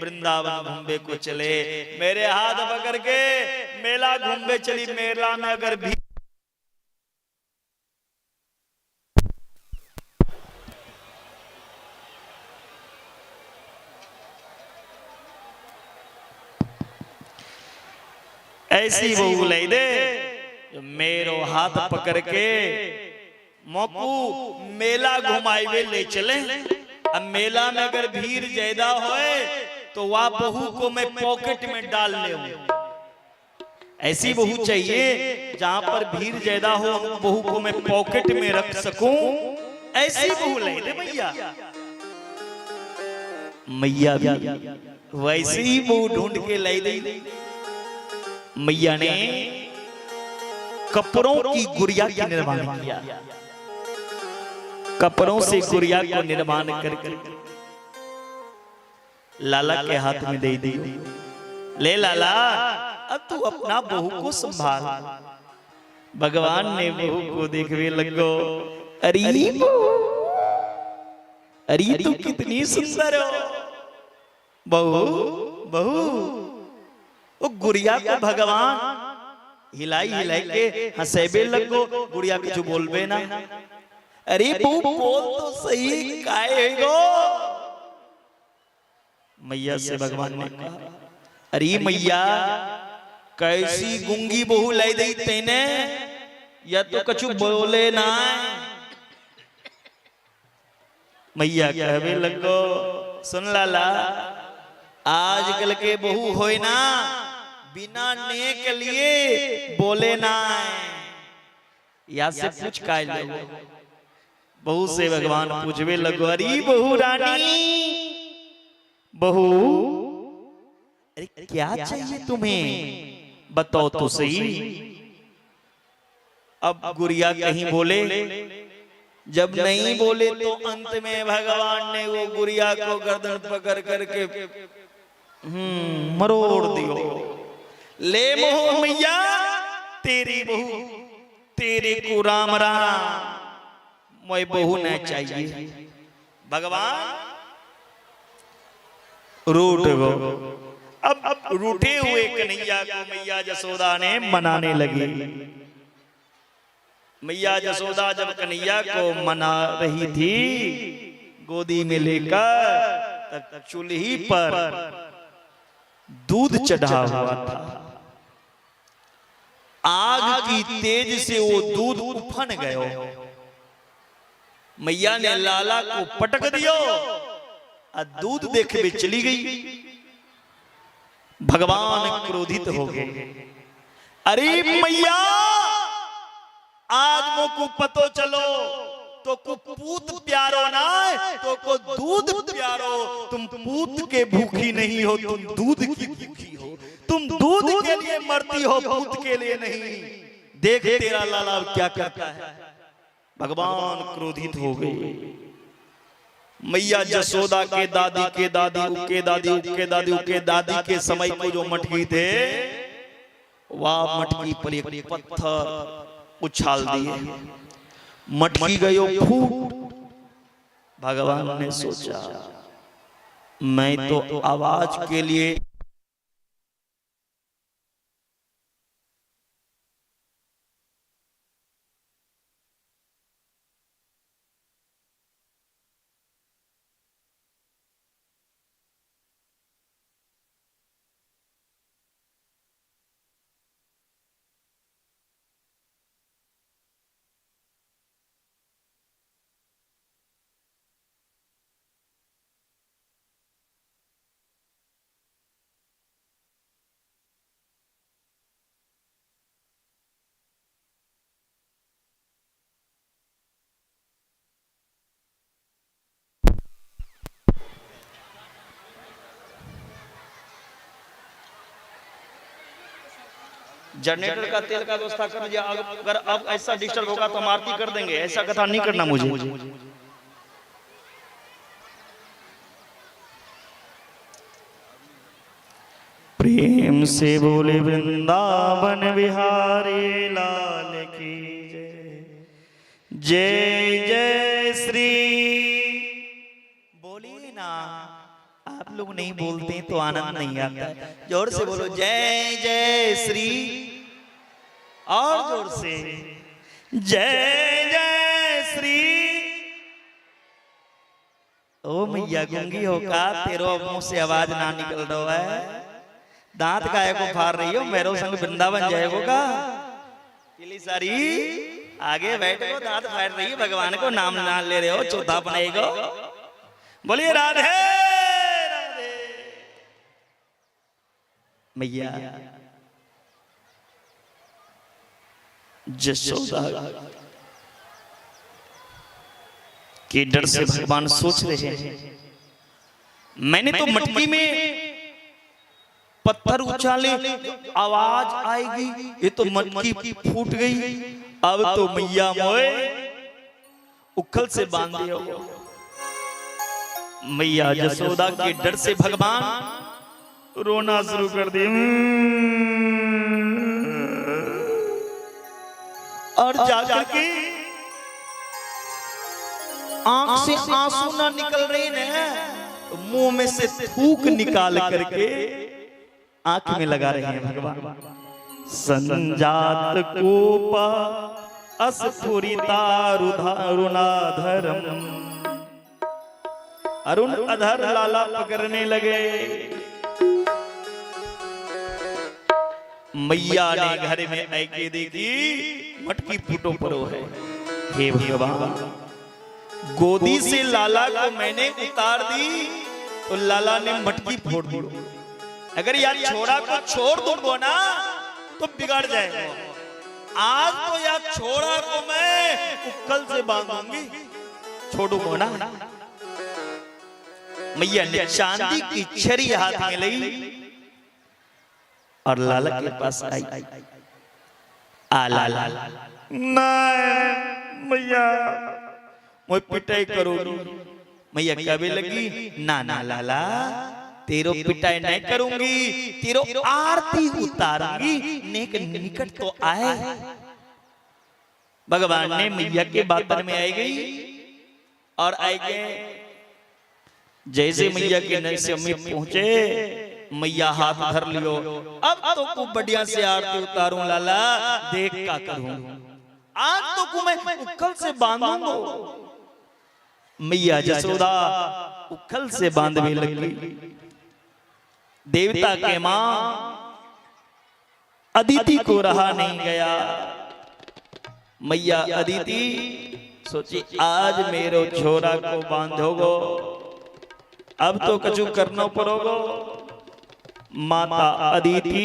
[SPEAKER 1] वृंदावन घूमने को चले, मेरे हाथ पकड़ के मेला घूमने चली। मेला में अगर भी ऐसी बहू ले दे जो मेरो हाथ पकड़ के मोकू मेला घुमाए ले चले। अब मेला में अगर भीड़ ज्यादा होए तो वह बहू को मैं पॉकेट में डाल ले। ऐसी बहू चाहिए जहां पर भीड़ ज्यादा हो, बहू को मैं पॉकेट में रख सकूं। ऐसी बहू ले दे मैया। मैया भी वैसे ही बहू ढूंढ के लाई दी। मैया ने कपड़ों की गुड़िया का निर्माण किया, कपड़ों से गुड़िया को निर्माण करके लाला के हाथ में दे दी। ले लाला अब तू अपना बहू को संभाल। भगवान ने बहू को देखने लगो, अरे अरे तू कितनी सुंदर हो बहू। बहू वो गुड़िया को भगवान हिलाई हिलाई के हंसेबे लगो, गुड़िया कुछ बोलबे ना। अरे बहू बोल तो सही काहे गो। मैया से भगवान ने कहा, अरे मैया कैसी गुंगी बहू लाई दी तेने, या तो कछु बोले ना। मैया कहबे लगो, सुन लाला आजकल के बहू होए ना बिना नेक लिए बोले ना या से पूछ कायल लगो बहू से भगवान पूछवे लगो अरे बहू रानी बहू अरे क्या चाहिए तुम्हें बताओ तो सही। अब गुड़िया कहीं बोले जब नहीं बोले तो अंत में भगवान ने वो गुड़िया को गर्दन पकड़ करके मरोड़ दियो। ले मोह मैया तेरी बहू तेरे को राम राम मैं बहू न चाहिए। भगवान रूठ गो। अब रूठे हुए कन्हैया को मैया जसोदा ने मनाने लगी। मैया जसोदा जब कन्हैया को मना रही थी गोदी में लेकर तब चूल्ही पर दूध चढ़ा हुआ था। आग की तेज से वो दूध उफन गयो। मैया ने लाला को पटक दियो और दूध देख में चली गई। भगवान क्रोधित हो गए। अरे मैया आज मोको पतो चलो तो को पूत प्यारो ना तो को दूध प्यारो। तुम पूत के भूखी नहीं हो तुम दूध की भूखी हो। तुम दूध के लिए मरती हो पूत के लिए नहीं। देख तेरा लाला क्या करता है। भगवान क्रोधित हो गए। मैया जसोदा के दादी के दादी उके दादी उके दादी उके दादी के समय को जो मटकी थे वह मटकी पर एक पत्थर उछाल दिए। मटकी गयो फूट। भगवान ने सोचा मैं तो आवाज के लिए जनरेटर का तेल का व्यवस्था कर दिया। अगर अब ऐसा डिस्टर्ब होगा तो हम आरती कर देंगे। ऐसा कथा नहीं करना मुझे। प्रेम से बोले वृंदावन बिहारी लाल की जय। जय जय श्री बोलिए ना। आप लोग नहीं बोलते तो आनंद नहीं आता है। जोर से बोलो जय जय श्री और जोर से जय जय श्री। ओ मैया गूंगी हो का तेरो मुंह से आवाज ना निकल रहा है। दांत काय को फाड़ रही हो मेरो संग वृंदावन जाएगो का पीली सारी आगे बैठे हो दांत फाड़ रही है। भगवान को नाम ना ले रहे हो चौथा बनाएगो। बोलिए राधे राधे। मैया जसोदा के डर से भगवान सोच रहे हैं मैंने तो मटकी में पत्थर उछाले आवाज आएगी। ये तो मटकी फूट गई। अब तो मैया मोए उखल से बांध दियो। मैया जसोदा के डर से भगवान रोना शुरू कर दिया। और जाकर के आंख से आंसू ना निकल रहे न मुंह में से थूक निकाल करके आंख में लगा रहे हैं भगवान। संजात कोपा अस्फुरिता रुणाधरम। अरुण अधर लाला पकड़ने लगे। मैया ने घर में आके देखी मटकी फूटो परो है। हे भगवान गोदी से लाला को मैंने उतार दी तो लाला ने मटकी फोड़ दी। अगर यार छोरा को छोड़ दूंगा ना तो बिगड़ जाएगा। आज तो यार छोरा को मैं उक्कल से बांधूंगी, छोड़ूंगा ना। मैया ने चांदी की छड़ी हाथ में ली और लाला के पास आई। आ लाला नहीं मैया मैं पिटाई करूंगी। मैया कभी लगी ना ना लाला तेरो पिटाई नहीं करूंगी, तेरो आरती उतारूंगी, नेक निकट तो आए। भगवान ने मैया के बातन में आई गई और आई गए। जैसे मैया के नशे में पहुंचे, मैया हाथ धर लियो, अब तो खूब बढ़िया से आरती उतारूं लाला, देख का करूं, आज तो को मैं उखल से बांधूंगा। मैया जसोदा उखल से बांधने लगी। देवता के मां अदिति को रहा नहीं गया। मैया अदिति सोची आज मेरो छोरा को बांधोगो, अब तो कछु करना पड़ोगो। माता अदिति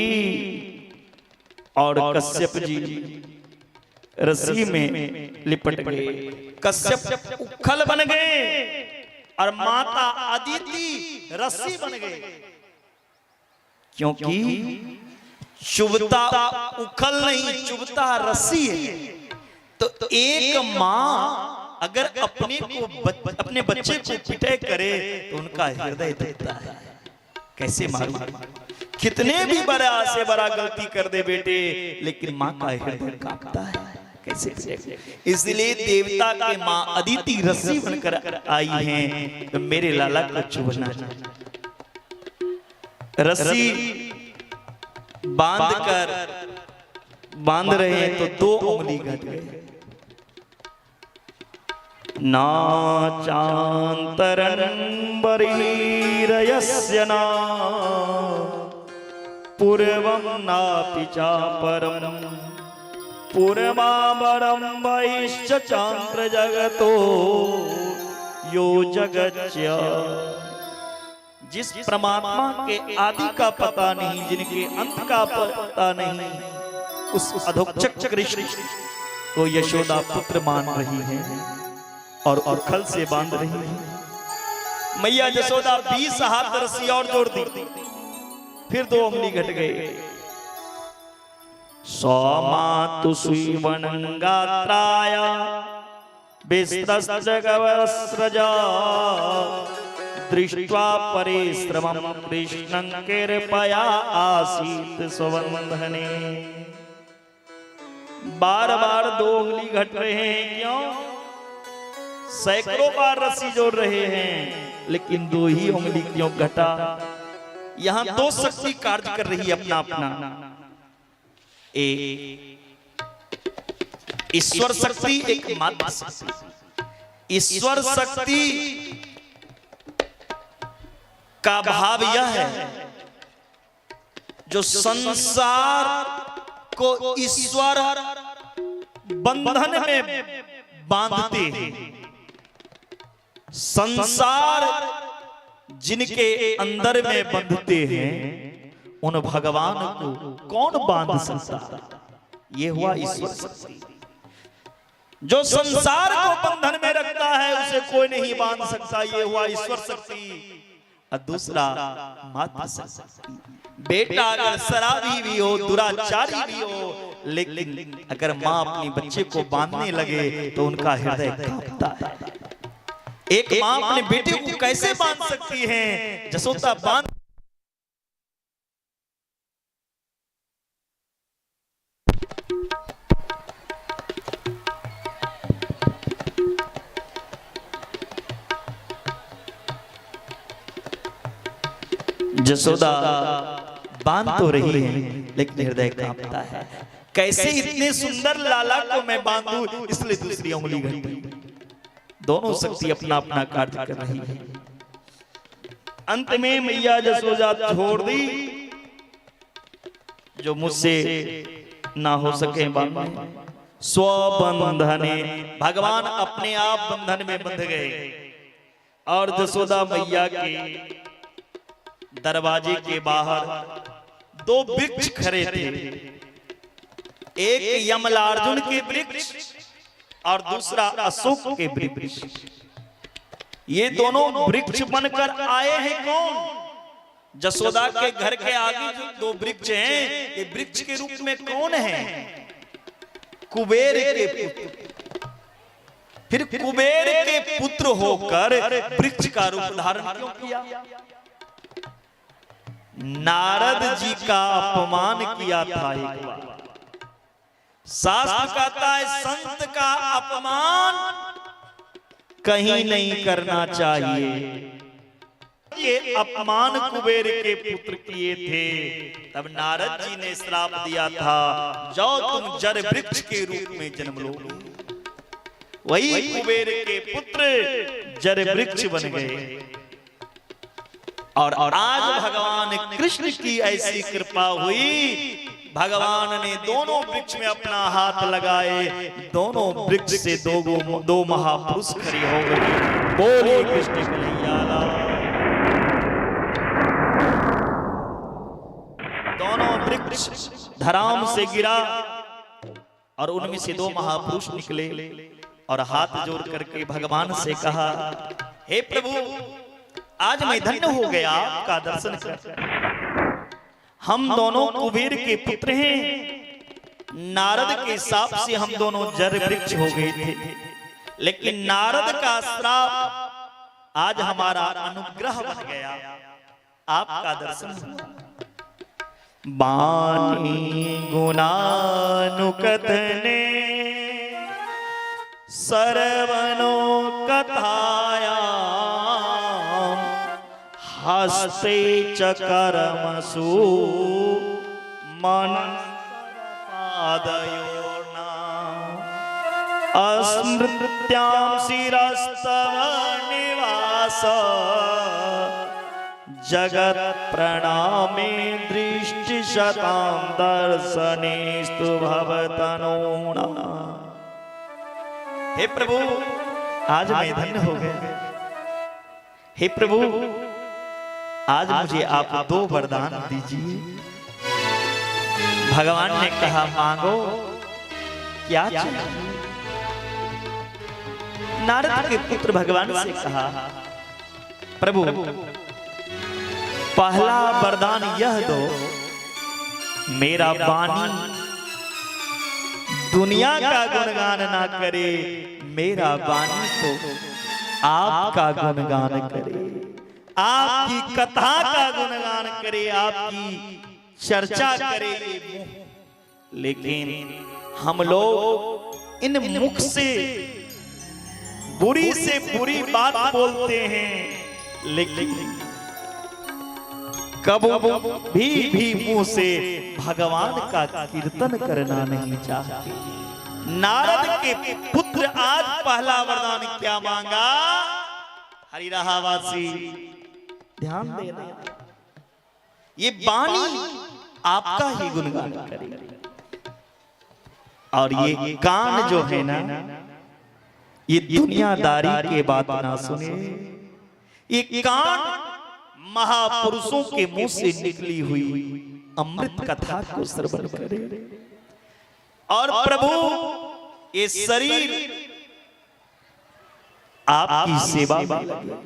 [SPEAKER 1] और कश्यप जी रस्सी में लिपट गए। कश्यप उखल बन गए और माता अदिति रस्सी बन गए, क्योंकि चुभता उखल नहीं, चुभता रस्सी है। तो एक माँ अगर अपने बच्चे को पिटाई करे तो उनका हृदय धड़कता है। कैसे मारूं? कितने भी बड़ा से बड़ा गलती कर दे बेटे, लेकिन माँ का हृदय कांपता है। कैसे? इसलिए देवता के माँ अदिति रस्सी बनकर आई हैं, तो मेरे लाला को चुभना। रस्सी बांध रहे हैं तो 2 उंगली घट गए। नाचांतरं बरीरयस्य ना पूर्वं नापि चापरं पूर्वापरं वैश्च चांत्र जगतो यो जगच्य। जिस परमात्मा के आदि का पता नहीं, जिनके अंत का पता नहीं, उस अधोक्षज कृष्ण को यशोदा पुत्र मान रही है और उखल से बांध रही है। मैया यशोदा 20 हाथ रस्सी और जोड़ दी, फिर 2 उंगली घट गए। सौमातु सुवनंगात्राय विस्त्रजगवस्रजा दृष्ट्वा परिश्रमं कृष्णं कृपया आसीत स्वबंधने। बार-बार 2 उंगली घट रहे हैं, क्यों? सैकड़ों बार रस्सी जोड़ रहे हैं, लेकिन 2 ही उंगली क्यों घटा? यहां 2 शक्ति कार्य कर रही है अपना अपना। एक ईश्वर शक्ति, एक माता शक्ति। ईश्वर शक्ति का भाव यह है, जो संसार को ईश्वर बंधन में बांधते हैं। संसार जिनके अंदर में बंधते हैं, उन भगवान को कौन बांध सकता? ये हुआ ईश्वर शक्ति। जो संसार को बंधन में रखता है, उसे कोई नहीं बांध सकता। ये हुआ ईश्वर शक्ति। और दूसरा माता शक्ति। बेटा अगर शराबी भी हो, दुराचारी भी हो, लेकिन अगर माँ अपनी बच्चे को बांधने लगे तो उनका हृदय कांपता है। एक माँ अपने बेटे को कैसे बांध सकती है? जसोदा बांध जसोदा बांध तो रही है, लेकिन हृदय कांपता है। कैसे इतने सुंदर लाला को मैं बांधूं, इसलिए दूसरी उंगली घटी। दोनों शक्ति अपना अपना कार्य कर रही है। अंत में मैया यशोदा छोड़ दी, जो मुझसे ना हो सके बांधने। स्वबंधने, भगवान अपने आप बंधन में बंध गए और यशोदा मैया के दरवाजे के बाहर दो वृक्ष खड़े थे, एक यमलार्जुन के वृक्ष और दूसरा अशोक के वृक्ष। ये दोनों वृक्ष बनकर आए हैं कौन? जसोदा के घर के आगे जो दो वृक्ष हैं, ये वृक्ष के रूप में कौन है? कुबेर के पुत्र। फिर कुबेर के पुत्र होकर वृक्ष का रूप धारण क्यों किया? नारद जी का अपमान किया था एक बार। शास्त्र कहता है संत का अपमान कहीं नहीं करना चाहिए। ये अपमान कुबेर के पुत्र किए थे, तब नारद जी ने श्राप दिया था, जाओ तुम जड़ वृक्ष के रूप में जन्म लो। वही कुबेर के पुत्र जड़ वृक्ष बन गए। और आज भगवान कृष्ण की ऐसी कृपा हुई, भगवान ने दोनों वृक्ष में अपना हाथ लगाए, दोनों वृक्ष से दो महापुरुष खड़े हो गए। बोले कृष्ण कन्हैया लाल। दोनों वृक्ष धराम से गिरा और उनमें से दो महापुरुष निकले और हाथ जोड़ करके भगवान से कहा, हे प्रभु, आज मैं धन्य हो गया आपका दर्शन कर। हम दोनों कुबेर के पुत्र हैं। नारद के शाप से हम दोनों जड़ वृक्ष हो गए थे, लेकिन नारद का श्राप आज हमारा अनुग्रह बन गया, आपका दर्शन हुआ। बानी गुणानुकथने सर्वनो कथाया हस्ते चकरमसु मन पादयोर्ना अस्मृत्यां शिरस्तव निवास जगत प्रणामे दृष्टि शतां दर्शनेस्तु भवतनूना। हे प्रभु, आज मैं धन्य हो गया। हे प्रभु, आज मुझे आप दो वरदान दीजिए। भगवान ने कहा, मांगो, क्या चाहिए? नारद के पुत्र भगवान से कहा, प्रभु, पहला वरदान यह दो, मेरा वाणी दुनिया का गुणगान ना करे, मेरा वाणी तो आपका गुणगान करे, आपकी कथा का गुणगान करे, आपकी चर्चा करे ये मुख। लेकिन हम लोग इन मुख से बुरी बात बोलते हैं, लेकिन कभी भी मुंह से भगवान का कीर्तन करना नहीं चाहते। नारद के पुत्र आज पहला वरदान क्या मांगा? हरिराहावासी ध्यान देना, ये वाणी आपका ही गुणगान करे, और ये कान जो है ना, ये दुनियादारी के बात ना सुने। ये कान महापुरुषों के मुंह से निकली हुई अमृत कथा को श्रवण करे। और प्रभु, ये शरीर आपकी सेवा में लगे,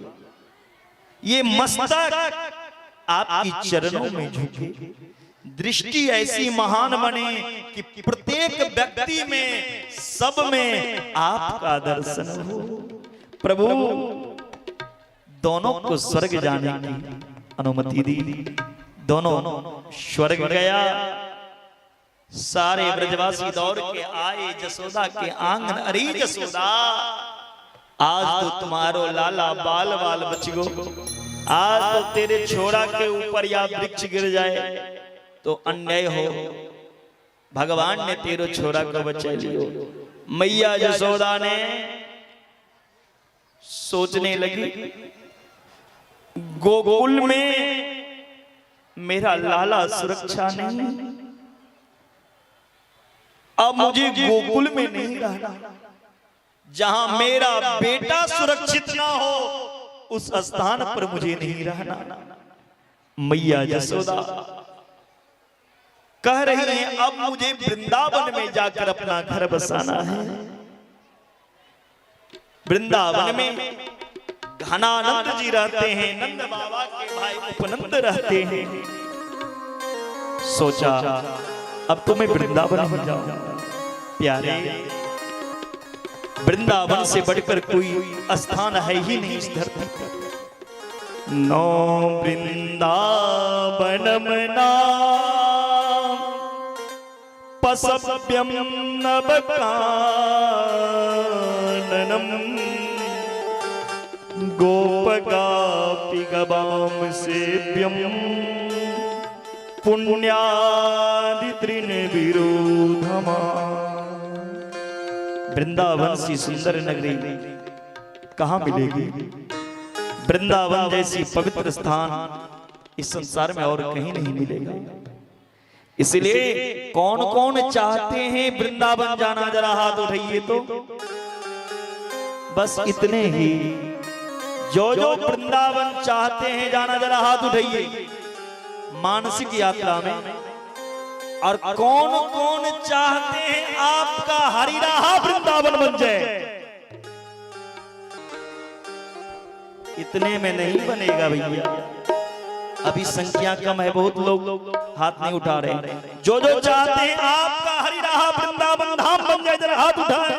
[SPEAKER 1] ये मस्तक आपकी चरणों में झुके, दृष्टि ऐसी महान बने कि प्रत्येक व्यक्ति में, सब में आपका दर्शन हो। प्रभु, दोनों को स्वर्ग जाने की अनुमति दी। दोनों स्वर्ग गया। सारे ब्रजवासी दौड़ के आए जसोदा के आंगन। अरे जसोदा, आज तो तुम्हारो लाला बाल बाल बच गो। आज तो तेरे छोरा के ऊपर या वृक्ष गिर जाए तो अन्याय हो। भगवान ने तेरे छोरा को बचा लियो। मैया जसोदा ने सोचने लगी, गोकुल में मेरा लाला सुरक्षा नहीं, अब मुझे गोकुल में नहीं रहना। जहां मेरा बेटा सुरक्षित ना हो, उस स्थान पर मुझे नहीं रहना। मैया यशोदा कह रही हैं अब मुझे वृंदावन में जाकर अपना घर बसाना है। वृंदावन में घनानंद जी रहते हैं, नंद बाबा के भाई उपनंद रहते हैं। सोचा अब तो मैं वृंदावन में जाऊं। प्यारे, वृंदावन से बढ़कर कोई स्थान है ही नहीं इस धरती पर। नो वृंदावनम नाम पसव्यम नवकाननम गोपगापि गवाम सेव्यम पुण्यादि तृण विरोधमा। वृंदावन सी सुंदर नगरी कहां मिलेगी? वृंदावन जैसी पवित्र स्थान इस संसार में और कहीं नहीं मिलेगा। इसलिए कौन कौन चाहते हैं वृंदावन जाना? जरा हाथ उठाइए तो। बस इतने ही जो वृंदावन चाहते हैं जाना, जरा हाथ उठाइए मानसिक यात्रा में। और कौन कौन चाहते हैं आपका हरिराहा वृंदावन बन जाए? इतने में नहीं बनेगा भैया, अभी संख्या कम है, बहुत लोग हाथ नहीं उठा रहे। जो चाहते हैं आपका हरिराहा वृंदावन धाम बन जाए, जरा हाथ उठाए।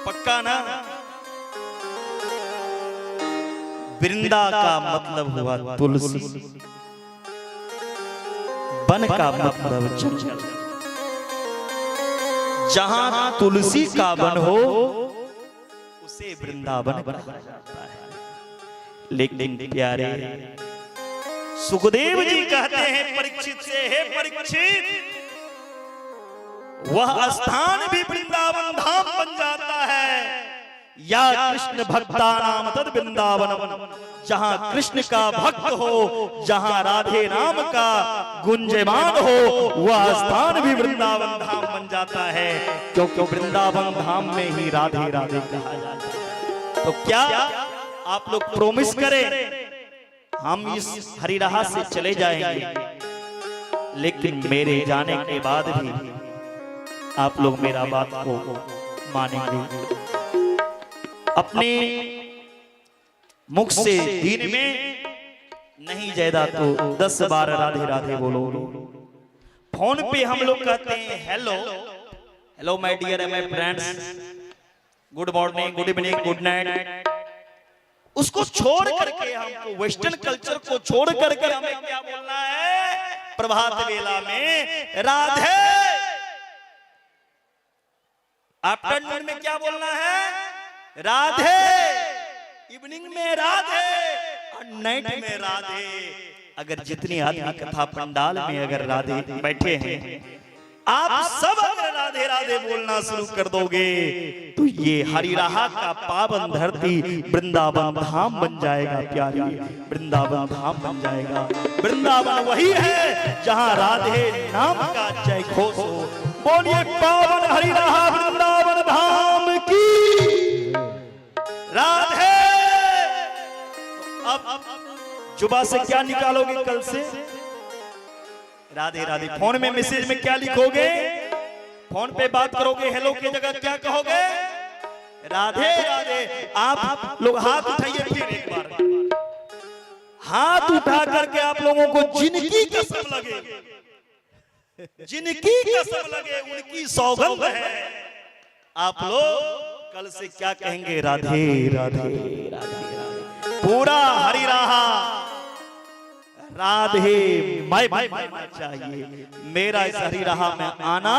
[SPEAKER 1] पक्का ना? वृंदा का मतलब हुआ तुलसी, वन का मतलब जंगल। जहां तुलसी का वन हो उसे वृंदावन कहा जाता है। लेकिन प्यारे, सुखदेव जी कहते हैं परीक्षित से, हे परीक्षित, वह स्थान भी वृंदावन धाम बन जाता है या कृष्ण भक्ता नाम तद वृंदावन। जहां कृष्ण का भक्त हो, जहां राधे नाम का गुंजयमान हो, वह स्थान भी वृंदावन धाम बन जाता है, क्योंकि वृंदावन धाम में ही राधे राधे कहा जाता है। तो क्या आप लोग प्रॉमिस करें हम इस हरिराहा से चले जाएंगे, लेकिन मेरे जाने के बाद भी आप लोग मेरा बात को मानेंगे? अपने मुख से दिन में नहीं ज्यादा तो 10 बार राधे राधे बोलो। फोन पे हम लोग कहते हैं hello hello my dear my friends, good morning, good evening, good night. उसको छोड़ करके, हमको वेस्टर्न कल्चर को छोड़ करके हमें क्या बोलना है? प्रभात वेला में राधे, आफ्टरनून में क्या बोलना है? राधे, इवनिंग में राधे और नाइट में राधे। अगर जितनी आदमी कथा पंडाल में अगर राधे बैठे हैं, आप सब अगर राधे राधे बोलना शुरू कर दोगे तो ये हरिराहा का पावन धरती वृंदावन धाम बन जाएगा। प्यारी, वृंदावन धाम बन जाएगा। वृंदावन वही है जहां राधे नाम का जय घोष हो। बोलिए पावन हरिराहा वृंदावन धाम की राधे। अब जुबा से क्या निकालोगे कल से? राधे राधे। फोन में मैसेज में क्या लिखोगे? फोन पे बात करोगे हेलो की जगह क्या कहोगे? राधे राधे। आप लोग हाथ उठाइए, फिर एक बार हाथ उठा करके आप लोगों को जिनकी कसम लगे, जिनकी कसम लगे, उनकी सौगंध है, आप लोग कल से क्या कहेंगे? राधे राधे राधे। पूरा हरिराहा राधे मैं बनना चाहिए। मेरा इस हरिराहा में आना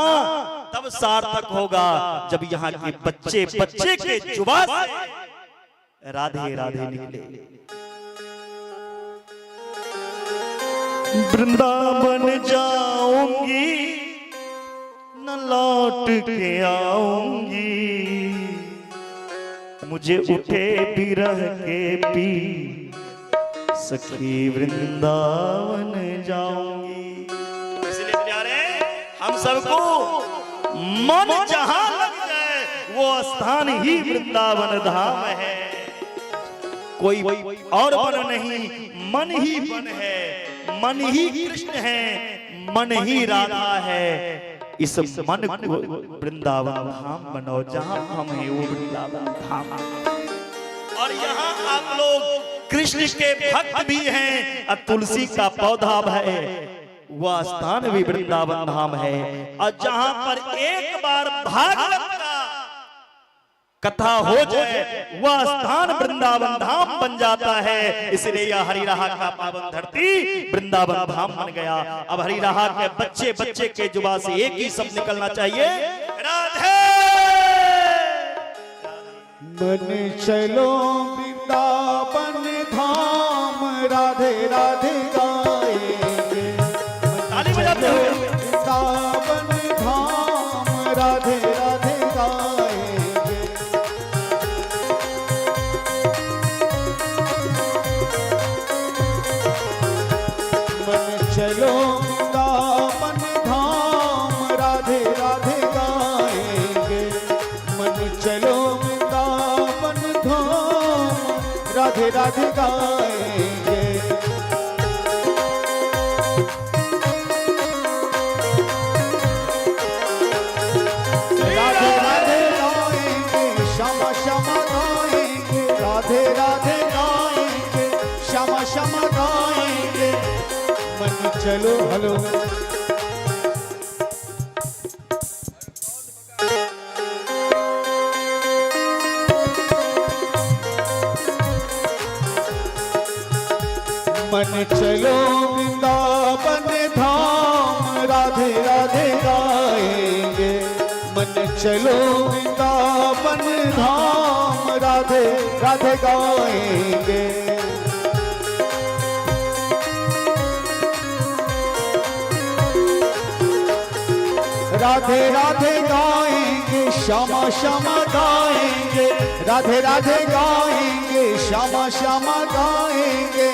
[SPEAKER 1] तब सार्थक होगा जब यहाँ के बच्चे बच्चे के जुबान से राधे राधे निकले। वृंदावन जाऊंगी न लौट के आऊंगी, मुझे उठे बिरह के पी सखी वृंदावन जाऊंगी। इसलिए प्यारे, हम सबको मन जहां लग जाए वो स्थान ही वृंदावन धाम है। कोई और वन नहीं, मन ही वन है, मन ही कृष्ण है, मन ही राधा है। इस मन को वृंदावन धाम बनाओ, जहां हम हैं वो वृंदावन धाम। और यहाँ आप लोग कृष्ण के भक्त भी हैं और तुलसी का पौधा है, वह स्थान भी वृंदावन धाम है। और जहां पर एक बार भागवत का कथा हो जाए वह स्थान वृंदावन धाम बन जाता है। इसलिए यह हरिराहा का पावन धरती वृंदावन धाम बन गया। अब हरिराहा के बच्चे बच्चे के जुबा से एक ही शब्द निकलना चाहिए, राधे।
[SPEAKER 2] मन चलो वृंदावन धाम, राधे राधे गाएंगे।
[SPEAKER 1] ताली बजाते हुए
[SPEAKER 2] वृंदावन धाम, राधे राधे गाएंगे। मन चलो वृंदावन धाम, राधे राधे गाएंगे। मन चलो वृंदावन धाम, राधे राधे गाएंगे। राधे राधे गाएंगे, श्यामा श्यामा गाएंगे। राधे राधे गाएंगे, श्यामा श्यामा गाएंगे। मन चलो हलो मन चलो वृंदावन धाम, राधे राधे गाएंगे। मन चलो वृंदावन धाम, राधे राधे गाएंगे। राधे राधे गाएंगे, श्यामा श्यामा गाएंगे। राधे राधे गाएंगे, श्यामा श्यामा गाएंगे।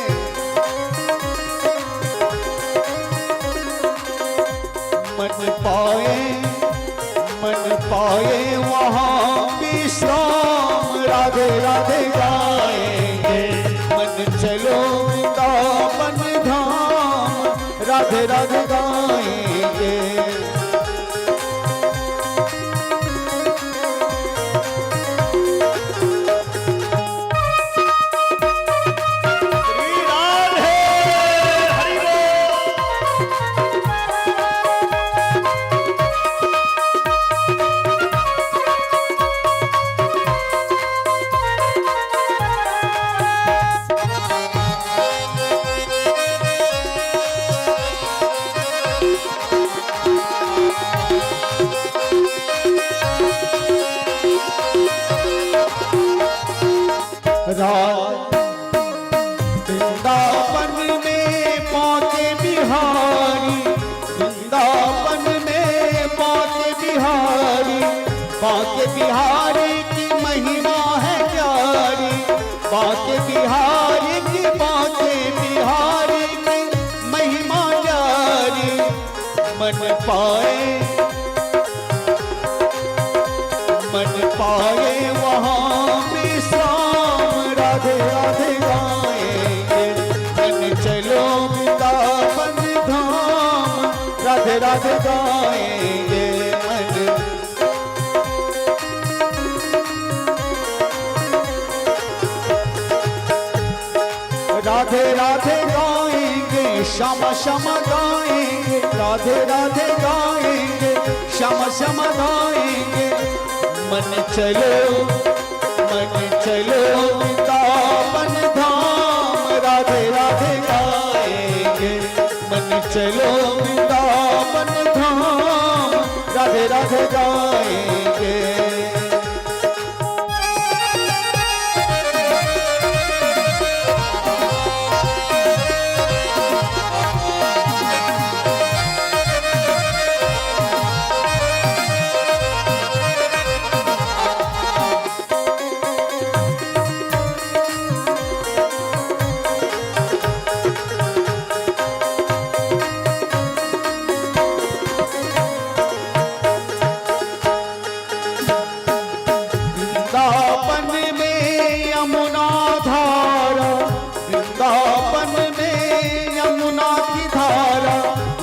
[SPEAKER 2] मन पाए वहाँ विश्राम, राधे राधे गाएंगे। मन चलो वृंदावन धाम, राधे राधे गाएंगे। वृंदावन में पाके बिहारी, वृंदावन में पाके बिहारी। पाके बिहारी की महिमा है प्यारी, पाके बिहारी की पाके बिहारी की महिमा प्यारी। मन पाए वहाँ विश्राम, राधे राधे गाएंगे। मन चलो वृंदावन धाम, राधे राधे गाएंगे। राधे राधे गाएंगे, श्यामा श्यामा गाएंगे। राधे राधे गाएंगे, श्यामा श्यामा गाएंगे। मन चलो वृंदावन धाम, राधे राधे गाएंगे। मन चलो वृंदावन धाम, राधे राधे गाएंगे। यमुना की धारा,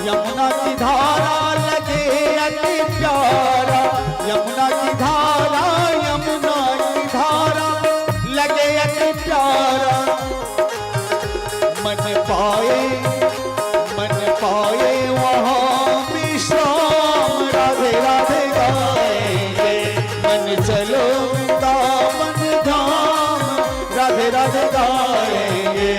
[SPEAKER 2] यमुना की धारा लगे अति प्यारा, यमुना की धारा, यमुना की धारा लगे अति प्यारा। मन पाए वहाँ विश्राम, राधे राधे गाएंगे। मन चलो वृंदावन धाम, राधे राधे गाएंगे।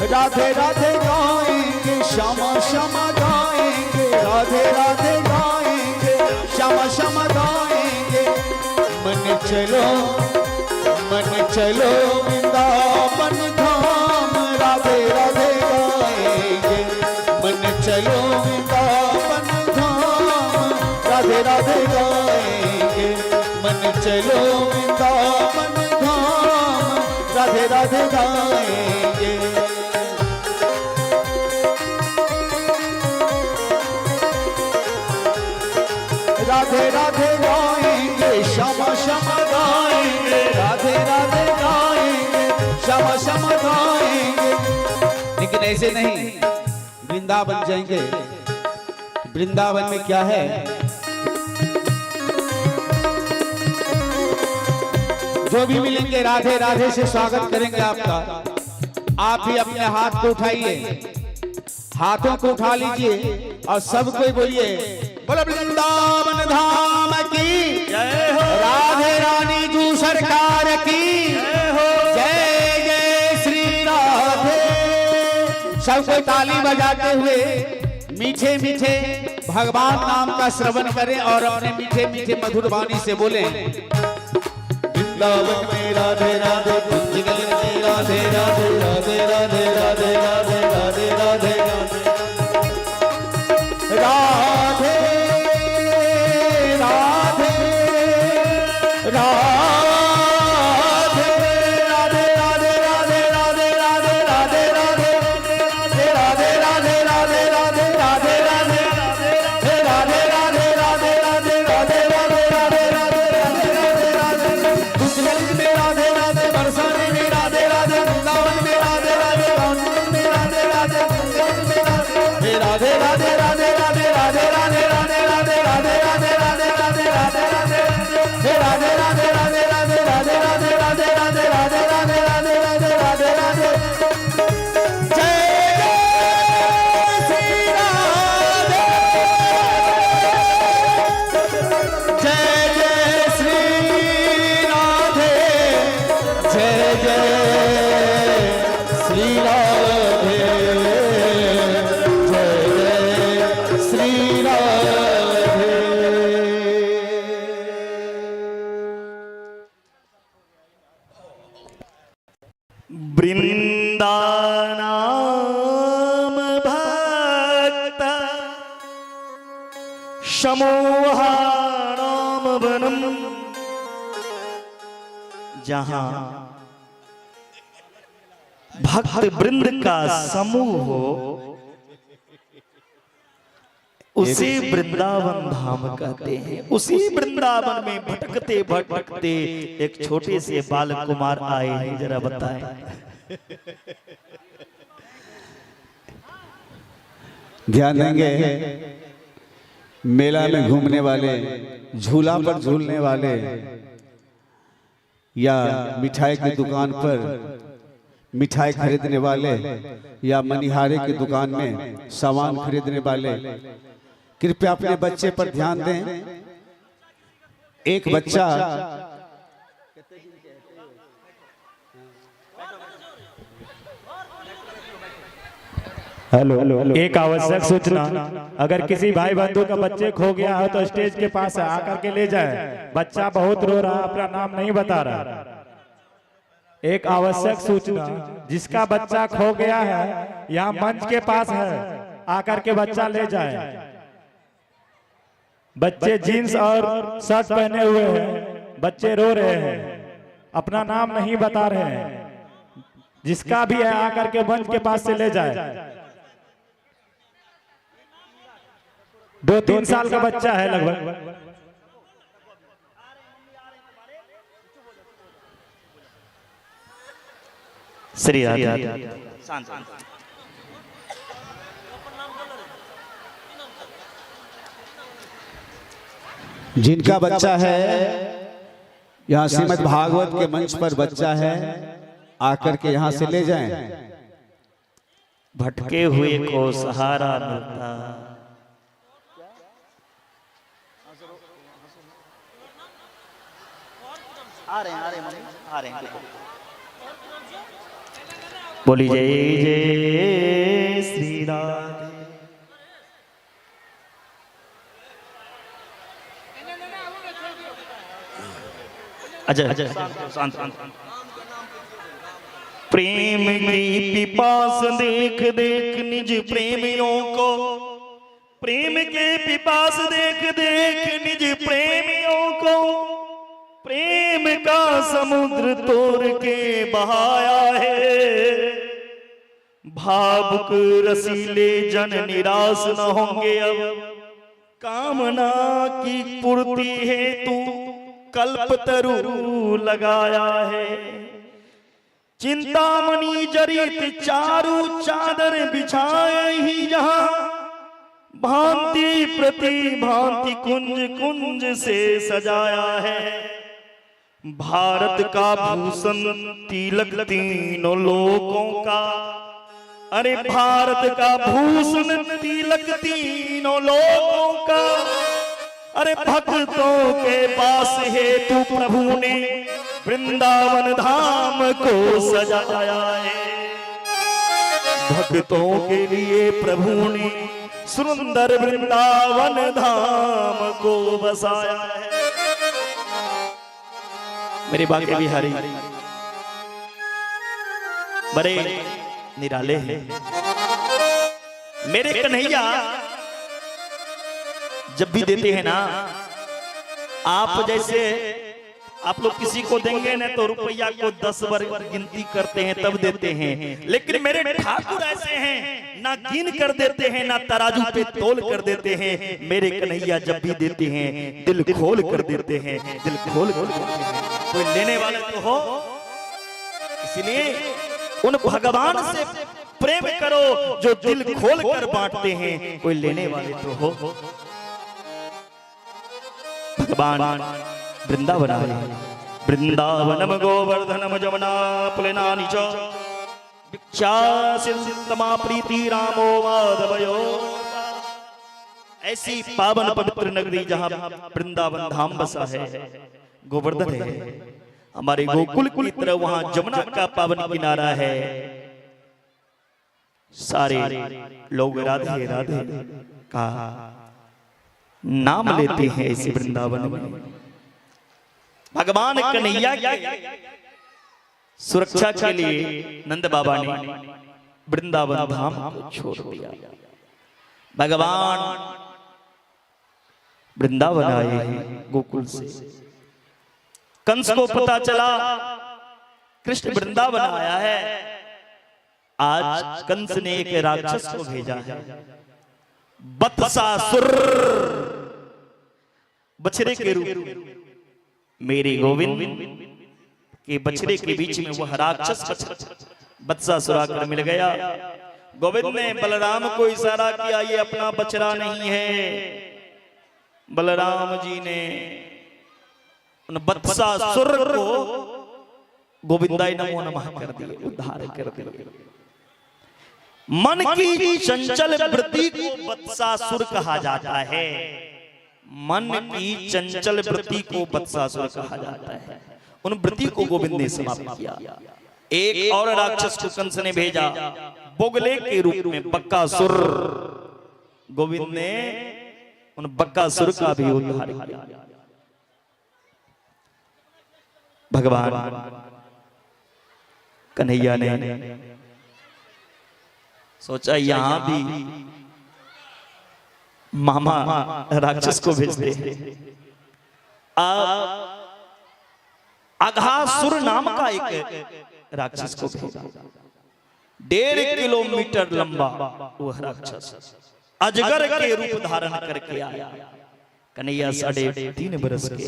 [SPEAKER 2] राधे राधे गाएंगे, श्यामा श्यामा गाएंगे, राधे राधे गाएंगे, श्यामा श्यामा गाएंगे। मन चलो वृंदावन धाम, राधे राधे गाएंगे। मन चलो वृंदावन धाम, राधे राधे गाएंगे। मन चलो वृंदावन धाम, राधे राधे गाएंगे। राधे राधे गाएंगे, श्यामा श्यामा गाएंगे, राधे राधे गाएंगे, श्यामा श्यामा गाएंगे। लेकिन ऐसे नहीं, वृंदावन जाएंगे। वृंदावन में क्या है? जो भी मिलेंगे राधे राधे से स्वागत करेंगे आपका। आप भी अपने हाथ को उठाइए, हाथों को उठा लीजिए और सबको बोलिए, बोलो वृंदावन धाम की जय हो, राधे रानी जू सरकार की जय हो, जय जय श्री राधे। सबको ताली बजाते हुए मीठे मीठे भगवान नाम का श्रवण करें और अपने मीठे मीठे मधुर वाणी से बोलें। वृंदावन में राधे राधे, कुंजगल में राधे राधे, राधे राधे राधे राधे राधे राधे राधे
[SPEAKER 1] वृंदानाम भक्त समूहानाम वनम, जहां भक्त वृंद का समूह हो उसे वृंदावन धाम कहते हैं। उसी वृंदावन में भटकते भटकते एक छोटे से बाल कुमार आए हैं, जरा बताएं।
[SPEAKER 2] ध्यान देंगे, मेला में घूमने वाले, झूला पर झूलने वाले या मिठाई की दुकान पर मिठाई खरीदने वाले या मनिहारे की दुकान में सामान खरीदने वाले, कृपया अपने बच्चे पर ध्यान दें। एक बच्चा
[SPEAKER 3] हेलो, एक आवश्यक सूचना, अगर किसी भाई बंधु का बच्चे खो गया हो तो स्टेज के पास आकर के ले जाए। बच्चा बहुत रो रहा, अपना नाम नहीं बता रहा। एक आवश्यक सूचना, जिसका बच्चा खो गया है यहाँ मंच के पास है, आकर के बच्चा ले जाए। बच्चे जीन्स और शर्ट पहने हुए हैं, बच्चे रो रहे हैं, अपना नाम नहीं बता रहे हैं। जिसका भी है आकर के मंच के पास से ले जाए। 2-3 साल का बच्चा है लगभग।
[SPEAKER 1] श्री राधे। शांत।
[SPEAKER 2] जिनका बच्चा है यहाँ श्रीमद् भागवत के मंच पर बच्चा है, आकर के यहाँ से ले जाएं।
[SPEAKER 1] भटके हुए को सहारा मिलता। आ रहे हैं। बोली जय जय श्री राधे। अजय शांत। प्रेम की पिपास देख देख निज प्रेमियों को, प्रेम के पिपास देख देख निज प्रेमियों को, प्रेम का समुद्र तोड़ के बहाया है। भावुक रसीले जन निराश न होंगे अब, कामना की पूर्ति हेतु कल्पतरु लगाया है। चिंतामणि जरित चारू चादर बिछाए ही जहां, भांति प्रति भांति कुंज कुंज से सजाया है। भारत का भूषण तिलक तीनों लोकों का, अरे भारत का भूषण तिलक तीनों लोकों का, अरे भक्तों के पास हेतु प्रभु ने वृंदावन धाम को सजाया है। भक्तों के लिए प्रभु ने सुंदर वृंदावन धाम को बसाया है। मेरे बाके बिहारी बड़े निराले हैं। मेरे कन्हैया जब भी देते हैं ना, आप जैसे आप लोग किसी को देंगे ना तो रुपया को 10 बार गिनती करते हैं तब देते हैं, लेकिन मेरे ठाकुर ऐसे हैं, ना गिन कर देते हैं ना तराजू पे तोल कर देते हैं। मेरे कन्हैया जब भी देते हैं दिल खोल कर देते हैं, दिल खोल कर देते हैं। कोई लेने वाले तो हो, इसलिए उन भगवान से प्रेम करो जो दिल खोल कर बांटते हैं। कोई लेने वाले तो हो। भगवान वृंदावन वृंदावनम गोवर्धनम जमुना पुलिनानि च भिक्षासितमा प्रीति रामो माधवयो। ऐसी पावन पवित्र नगरी जहां वृंदावन धाम बसा है, गोवर्धन है, हमारे गोकुल की तरह वहां जमुना का पावन किनारा है। सारे लोग राधे राधे का नाम लेते हैं इस वृंदावन में। भगवान कन्हैया की सुरक्षा के लिए नंद बाबा ने वृंदावन धाम को छोड़ दिया। भगवान वृंदावन आए हैं गोकुल से। कंस को पता चला कृष्ण वृंदावन आया है। आज कंस ने एक राक्षस को भेजा है, बत्सासुर, बछड़े के रूप में। मेरे गोविंद के बछड़े के बीच में वह राक्षस बत्सासुर आकर मिल गया। गोविंद ने बलराम को इशारा किया, ये अपना बछड़ा नहीं है। बलराम जी ने उन बत्सासुर को गोविंदाय नमो नमः कर दिए, उद्धार कर दिए। मन की चंचल वृत्ति को बत्सासुर कहा जाता है। मन की चंचल वृत्ति को बत्सासुर कहा जाता है। उन वृत्ति को गोविंद ने समाप्त किया। एक और राक्षस को कंस ने भेजा बोगले के रूप में, बक्कासुर। गोविंद ने उन बक्कासुर का भी उद्धार किया। भगवान कन्हैया ने सोचा यहां भी मामा राक्षस को भेजते हैं। अघासुर नाम का एक राक्षस को भेजा। 1.5 किलोमीटर लंबा वह राक्षस अजगर के रूप धारण करके आया। कन्हैया 3.5 बरस के।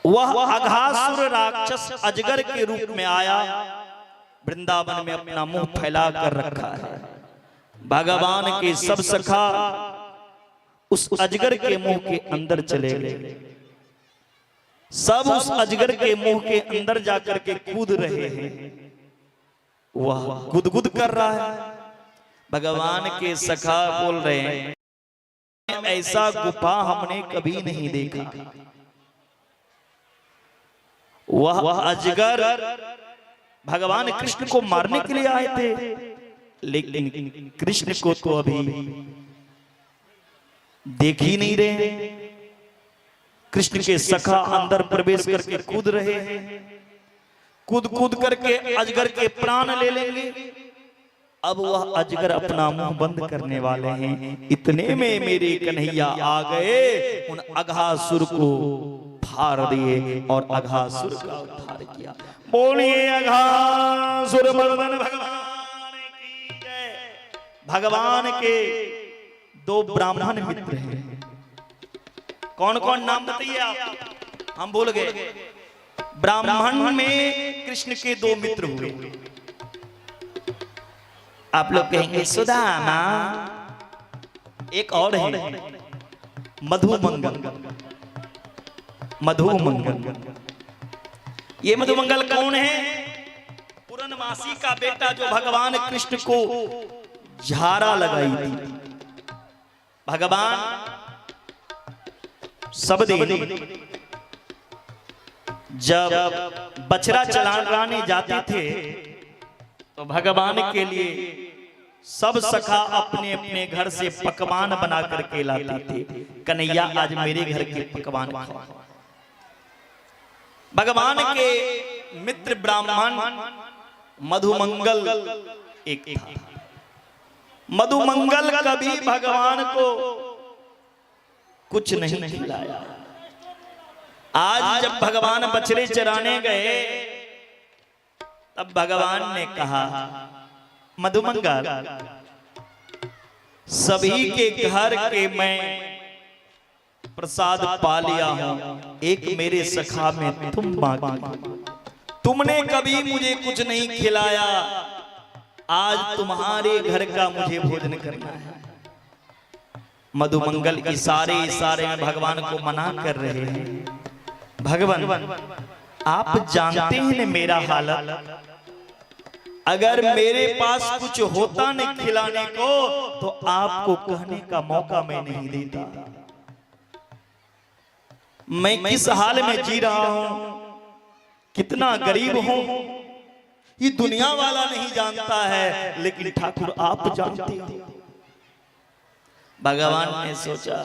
[SPEAKER 1] वह अघासुर राक्षस अजगर के रूप में आया, वृंदावन में अपना मुंह फैला कर रखा है। भगवान के सब सखा उस अजगर के मुंह के अंदर चले गए, सब उस अजगर के मुंह के अंदर जाकर के कूद रहे हैं। वह गुदगुद कर रहा है। भगवान के सखा बोल रहे हैं, ऐसा गुफा हमने कभी नहीं देखा। वह अजगर भगवान कृष्ण को मारने के लिए आए थे, लेकिन कृष्ण को तो अभी देख ही नहीं रहे। कृष्ण के सखा अंदर प्रवेश करके कूद रहे हैं, कूद कूद करके अजगर के प्राण ले लेंगे। अब वह अजगर अपना मुंह बंद करने वाले हैं। इतने में मेरे कन्हैया आ गए, उन अघासुर को फाड़ दिए और अघासुर का उद्धार किया। बोलिए अघासुर मर्दन भगवान की जय। भगवान के दो ब्राह्मण मित्र हैं। कौन कौन नाम बताइए आप? हम भूल गए। ब्राह्मण में कृष्ण के दो मित्र हुए। आप लोग कहेंगे सुदामा, एक और है मधुमंगल। मधुमंगल, ये मधुमंगल कौन है? पूर्णमासी का बेटा, जो भगवान कृष्ण को झारा लगाई थी। भगवान सब दिन जब बछड़ा चलाने जाते थे तो भगवान के लिए सब सखा अपने अपने घर से पकवान बना करके लाते थे। कन्हैया आज मेरे घर के पकवान खाओ। भगवान के मित्र ब्राह्मण मधुमंगल एक था। मधुमंगल कभी भगवान को कुछ नहीं खिलाया। आज जब भगवान बछड़े चराने गए तब भगवान ने कहा, मधुमंगल, सभी के घर के मैं प्रसाद पा लिया हूं, एक मेरे सखा में तुम बाकी। तुमने कभी मुझे कुछ नहीं खिलाया, आज तुम्हारे घर का मुझे भोजन करना है। मधुमंगल इशारे इशारे में भगवान को मना कर रहे हैं। भगवान, आप जानते हैं न मेरा हालत। अगर मेरे पास कुछ होता नहीं खिलाने को तो आपको कहने का मौका मैं नहीं देता। मैं किस हाल में जी रहा हूं, कितना गरीब हूं, ये दुनिया वाला नहीं जानता है, लेकिन ठाकुर आप जानते हैं। भगवान ने सोचा,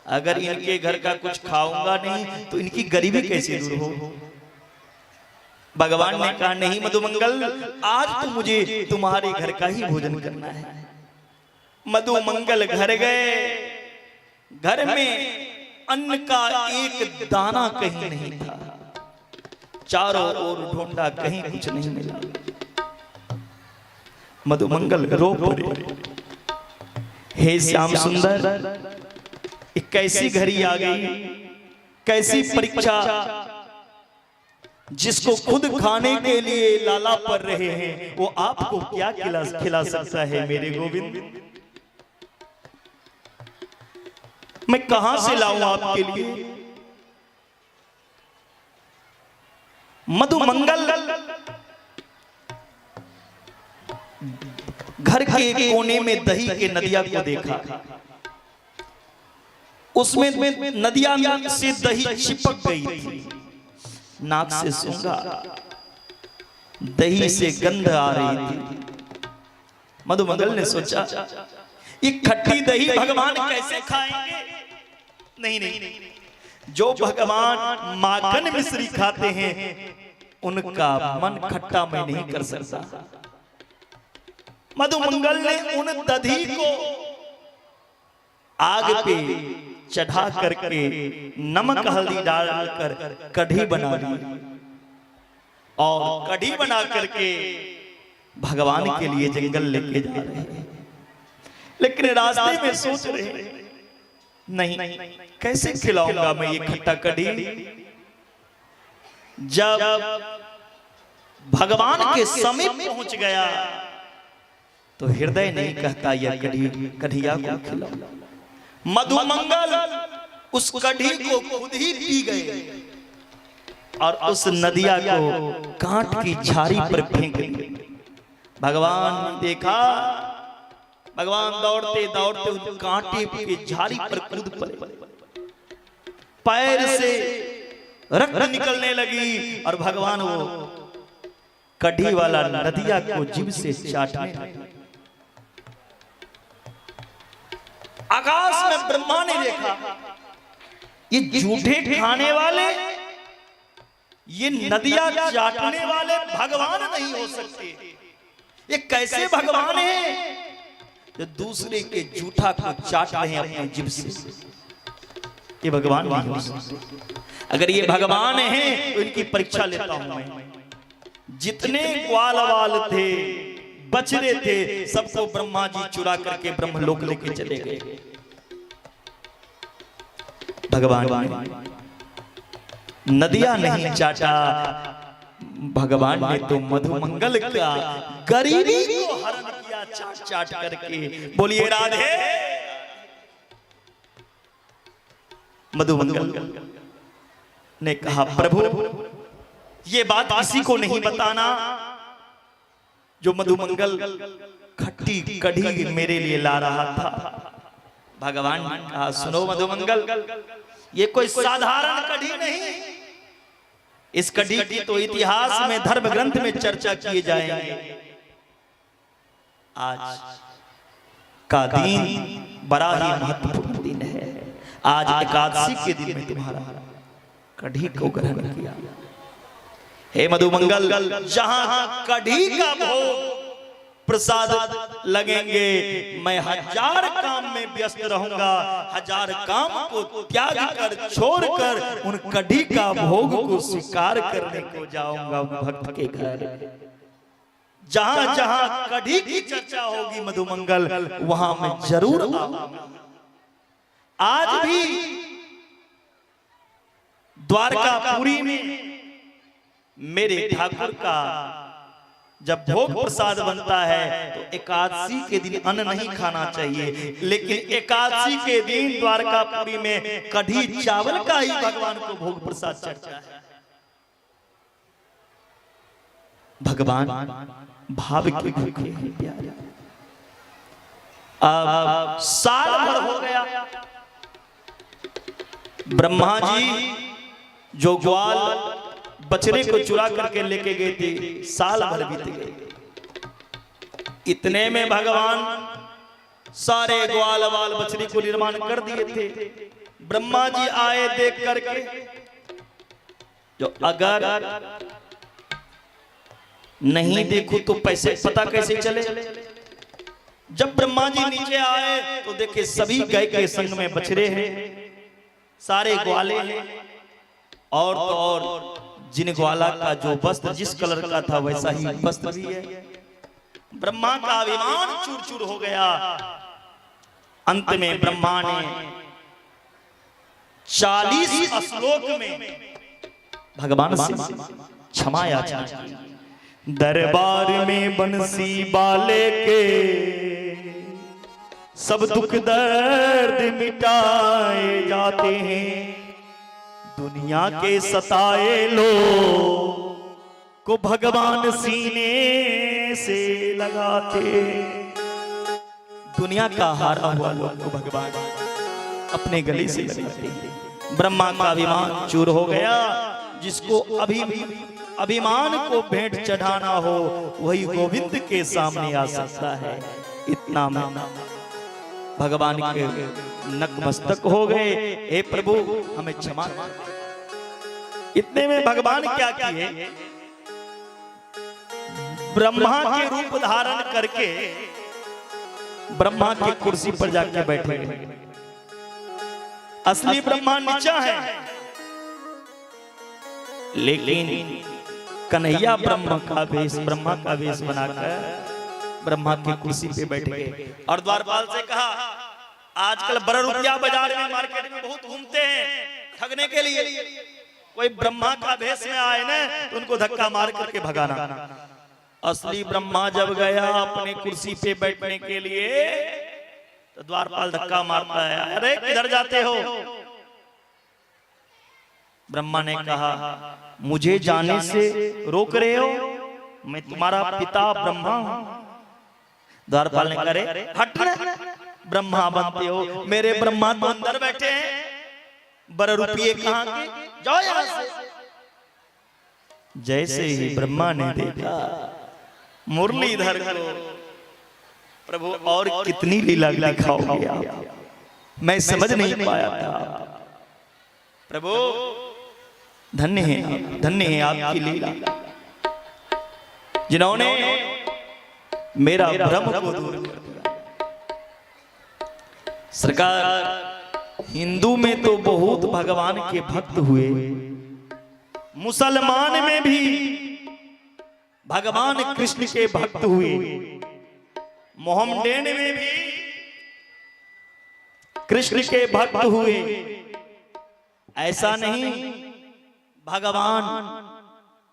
[SPEAKER 1] अगर इनके घर का कुछ खाऊंगा नहीं तो इनकी गरीबी कैसे दूर हो। भगवान ने कहा, नहीं मधुमंगल, आज तो मुझे तुम्हारे घर का ही भोजन करना है। मधुमंगल घर गए। घर में अन्न का एक दाना कहीं नहीं था। चारों ओर ढूंढा, कहीं कुछ नहीं मिला। मधुमंगल रो पड़े, हे श्याम सुंदर, एक कैसी घड़ी आ गई, कैसी परीक्षा। जिसको खुद खाने के लिए लाला पड़ रहे हैं, वो आपको क्या खिला सकता है मेरे गोविंद। मैं कहां से लाऊं आपके लिए। मधुमंगल घर के कोने में दही के नदिया को देखा। उसमें नदिया से दही चिपक गई थी। नाक से सूंघा, दही से गंध आ रही थी। मधुमंगल ने सोचा, ये खट्टी दही भगवान कैसे खाएंगे। नहीं नहीं, जो भगवान माखन मिश्री खाते हैं उनका मन खट्टा मैं नहीं कर सकता। मधुमंगल ने उन दही को आग पे चढ़ा करके नमक हल्दी डालकर कढ़ी बना ली और कढ़ी बना करके भगवान के लिए जंगल लेके जा रहे हैं। लेकिन रास्ते में सोच रहे हैं, नहीं कैसे खिलाऊंगा मैं ये खट्टा कढ़ी। जब भगवान के समीप पहुंच गया तो हृदय नहीं कहता यह कढ़िया को खिलाओ। मधुमंगल उस कढ़ी को खुद ही पी गए और उस नदिया को कांट की झाड़ी पर फेंक दिए। भगवान ने देखा, भगवान दौड़ते दौड़ते उस कांटे की झाड़ी पर कूद पड़े, पैर से रक्त निकलने लगी और भगवान वो कढ़ी वाला नदिया को जीभ से चाटने लगे। आकाश में ब्रह्मा ने देखा, ये झूठे खाने वाले, ये नदिया चाटने वाले भगवान नहीं हो सकते। ये कैसे भगवान है जो दूसरे के जूठा को चाट रहे हैं अपने जीभ से? ये भगवान नहीं हो सकते। अगर ये भगवान हैं तो इनकी परीक्षा लेता हूं मैं। जितने ग्वाल वाल थे, बछड़े थे, सबको ब्रह्मा जी चुरा करके ब्रह्मलोक लेके चले गए। भगवान नदिया नहीं चाटा, भगवान ने तो मधुमंगल का गरीबी को हरण किया चाट चाट करके। बोलिए राधे। मधुमंगल ने कहा, प्रभु ये बात किसी को नहीं बताना, जो मधुमंगल खट्टी कढ़ी मेरे लिए ला रहा था। भगवान ने कहा, सुनो मधुमंगल, ये कोई साधारण कढ़ी नहीं, इस कढ़ी की तो इतिहास में, धर्म ग्रंथ में चर्चा किए जाएंगे। आज का दिन बड़ा ही महत्वपूर्ण दिन है। आज एकादशी के दिन में तुम्हारा कढ़ी को ग्रहण किया। हे मधुमंगल, जहां कढ़ी का भोग प्रसाद लगेंगे, मैं 1000 काम में व्यस्त रहूंगा। 1000 काम को त्याग कर, छोड़कर उन कढ़ी का भोग को स्वीकार करने को जाऊंगा उन भक्त के घर। जहां जहां कढ़ी की चर्चा होगी मधुमंगल, वहां मैं जरूर आऊंगा। आज भी द्वारकापुरी में मेरे ठाकुर का जब भोग प्रसाद बनता है तो एकादशी के दिन अन्न नहीं खाना चाहिए, लेकिन एकादशी के दिन द्वारकापुरी में कढ़ी चावल का ही भगवान को भोग प्रसाद चढ़ता है। भगवान भाव के भूखे हैं प्यारे। अब साल भर हो गया, ब्रह्मा जी जो ग्वाल बछड़े को चुरा करके लेके गए थे, साल भर बीत गए। इतने में भगवान सारे ग्वाल वाल बछड़ी को निर्माण कर दिए थे। ब्रह्मा जी आए देख करके, जो अगर नहीं देखो तो पैसे पता कैसे चले। जब ब्रह्मा जी नीचे आए तो देखे सभी गाय के संग में बछड़े हैं, सारे ग्वाले हैं, और तो और जिन ग्वाला का जो वस्त्र जिस कलर का था वैसा ही वस्त्र भी है। ब्रह्मा का अभिमान चूर चूर हो गया। अंत में ब्रह्मा ने 40 श्लोक में भगवान से क्षमा याचना की। दरबार में बंसी वाले के सब दुख दर्द मिटाए जाते हैं, दुनिया के सताए लोग को भगवान सीने से लगाते। दुनिया का हारा हुआ लोग को भगवान अपने गले से लगाते। ब्रह्मा का अभिमान चूर हो गया। जिसको अभिमान को भेंट चढ़ाना हो वही गोविंद के सामने आ सकता है। इतना में भगवान के नतमस्तक हो गए, हे प्रभु हमें क्षमा। इतने में भगवान क्या किए, ब्रह्मा के रूप धारण करके ब्रह्मा की कुर्सी पर जाकर बैठे। असली ब्रह्मा नीचा है, लेकिन कन्हैया ब्रह्मा का वेश बनाकर ब्रह्मा की कुर्सी पे बैठ गए। और द्वारपाल से कहा, आजकल बड़ा रुपया बाजार में मार्केट में बहुत घूमते हैं ठगने के लिए, कोई ब्रह्मा का भेष में आए ना तो उनको धक्का मार करके भगाना। असली ब्रह्मा जब गया अपने कुर्सी पे बैठने के लिए तो द्वारपाल धक्का मारता है, अरे किधर जाते हो? ब्रह्मा ने कहा मुझे जाने से रोक रहे हो, मैं तुम्हारा पिता ब्रह्मा हूं। द्वारपाल ने करे हट ब्रह्मा बनते हो, मेरे ब्रह्मा तो अंदर बैठे हैं, 12 रुपये कहां के, जाओ यहां से। जैसे ही ब्रह्मा ने देखा मुरलीधर को, प्रभु और कितनी लीला दिखाओगे आप, मैं समझ नहीं पाया था। प्रभु धन्य है आप, धन्य है आपकी लीला, जिन्होंने मेरा भ्रम को दूर कर दिया। सरकार हिंदू में तो बहुत भगवान के भक्त हुए, मुसलमान में भी भगवान कृष्ण के भक्त हुए, मोहम्मडन में भी कृष्ण के भक्त हुए। ऐसा नहीं भगवान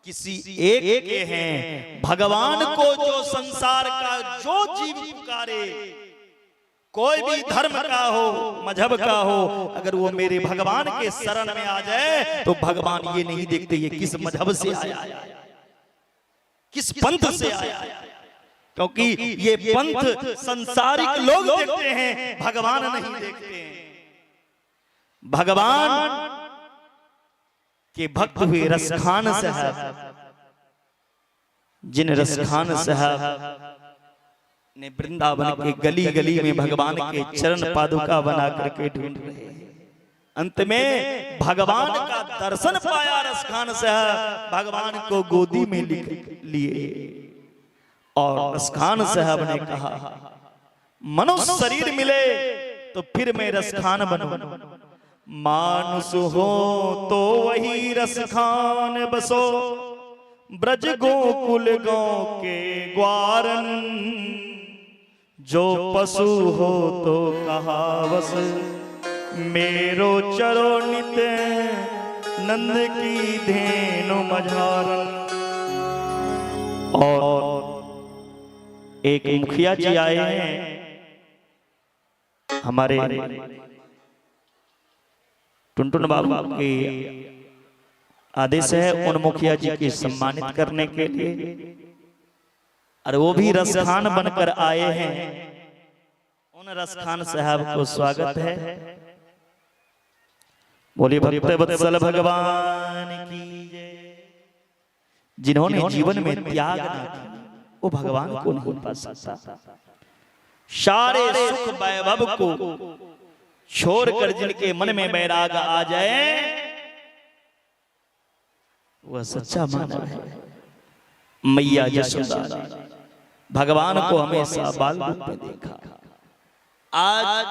[SPEAKER 1] किसी एक के हैं, भगवान को जो संसार का जो जीव पुकारे, कोई भी धर्म का हो, मजहब का हो, अगर वो मेरे भगवान के शरण में आ जाए तो भगवान ये नहीं देखते ये किस मजहब से आया, किस पंथ से आया, क्योंकि ये पंथ संसारिक लोग देखते हैं, भगवान नहीं देखते हैं। भगवान के भक्त हुए रसखान साहब, जिन रसखान साहब ने वृंदावन के गली गली में भगवान के चरण पादुका बना करके ढूंढ रहे हैं। अंत में भगवान का दर्शन पाया रसखान साहब, भगवान को गोदी में लिए और रसखान साहब ने कहा मनुष्य शरीर मिले तो फिर मैं रसखान बनूं, मानुष हो तो वही रसखान बसो, ब्रज गोकुल गो के ग्वारन, जो पशु हो तो कहा बस मेरो चरो नित नंद की धेनु मझारन। और एक मुखिया जी आए हैं, हमारे टुनटुन बाबू के आदेश है उन मुखिया जी के सम्मानित करने के लिए, और वो भी रसखान बनकर आए हैं। उन रसखान साहब को स्वागत है। बोलिए भक्त वत्सल भगवान की जय। जिन्होंने जीवन में त्याग ना किया वो भगवान को नहीं पा सकता। सारे सुख वैभव को छोड़कर जिनके मन में बैराग आ जाए वह सच्चा मानव है। मैया यशोदा भगवान को हमेशा बाल रूप में देखा। आज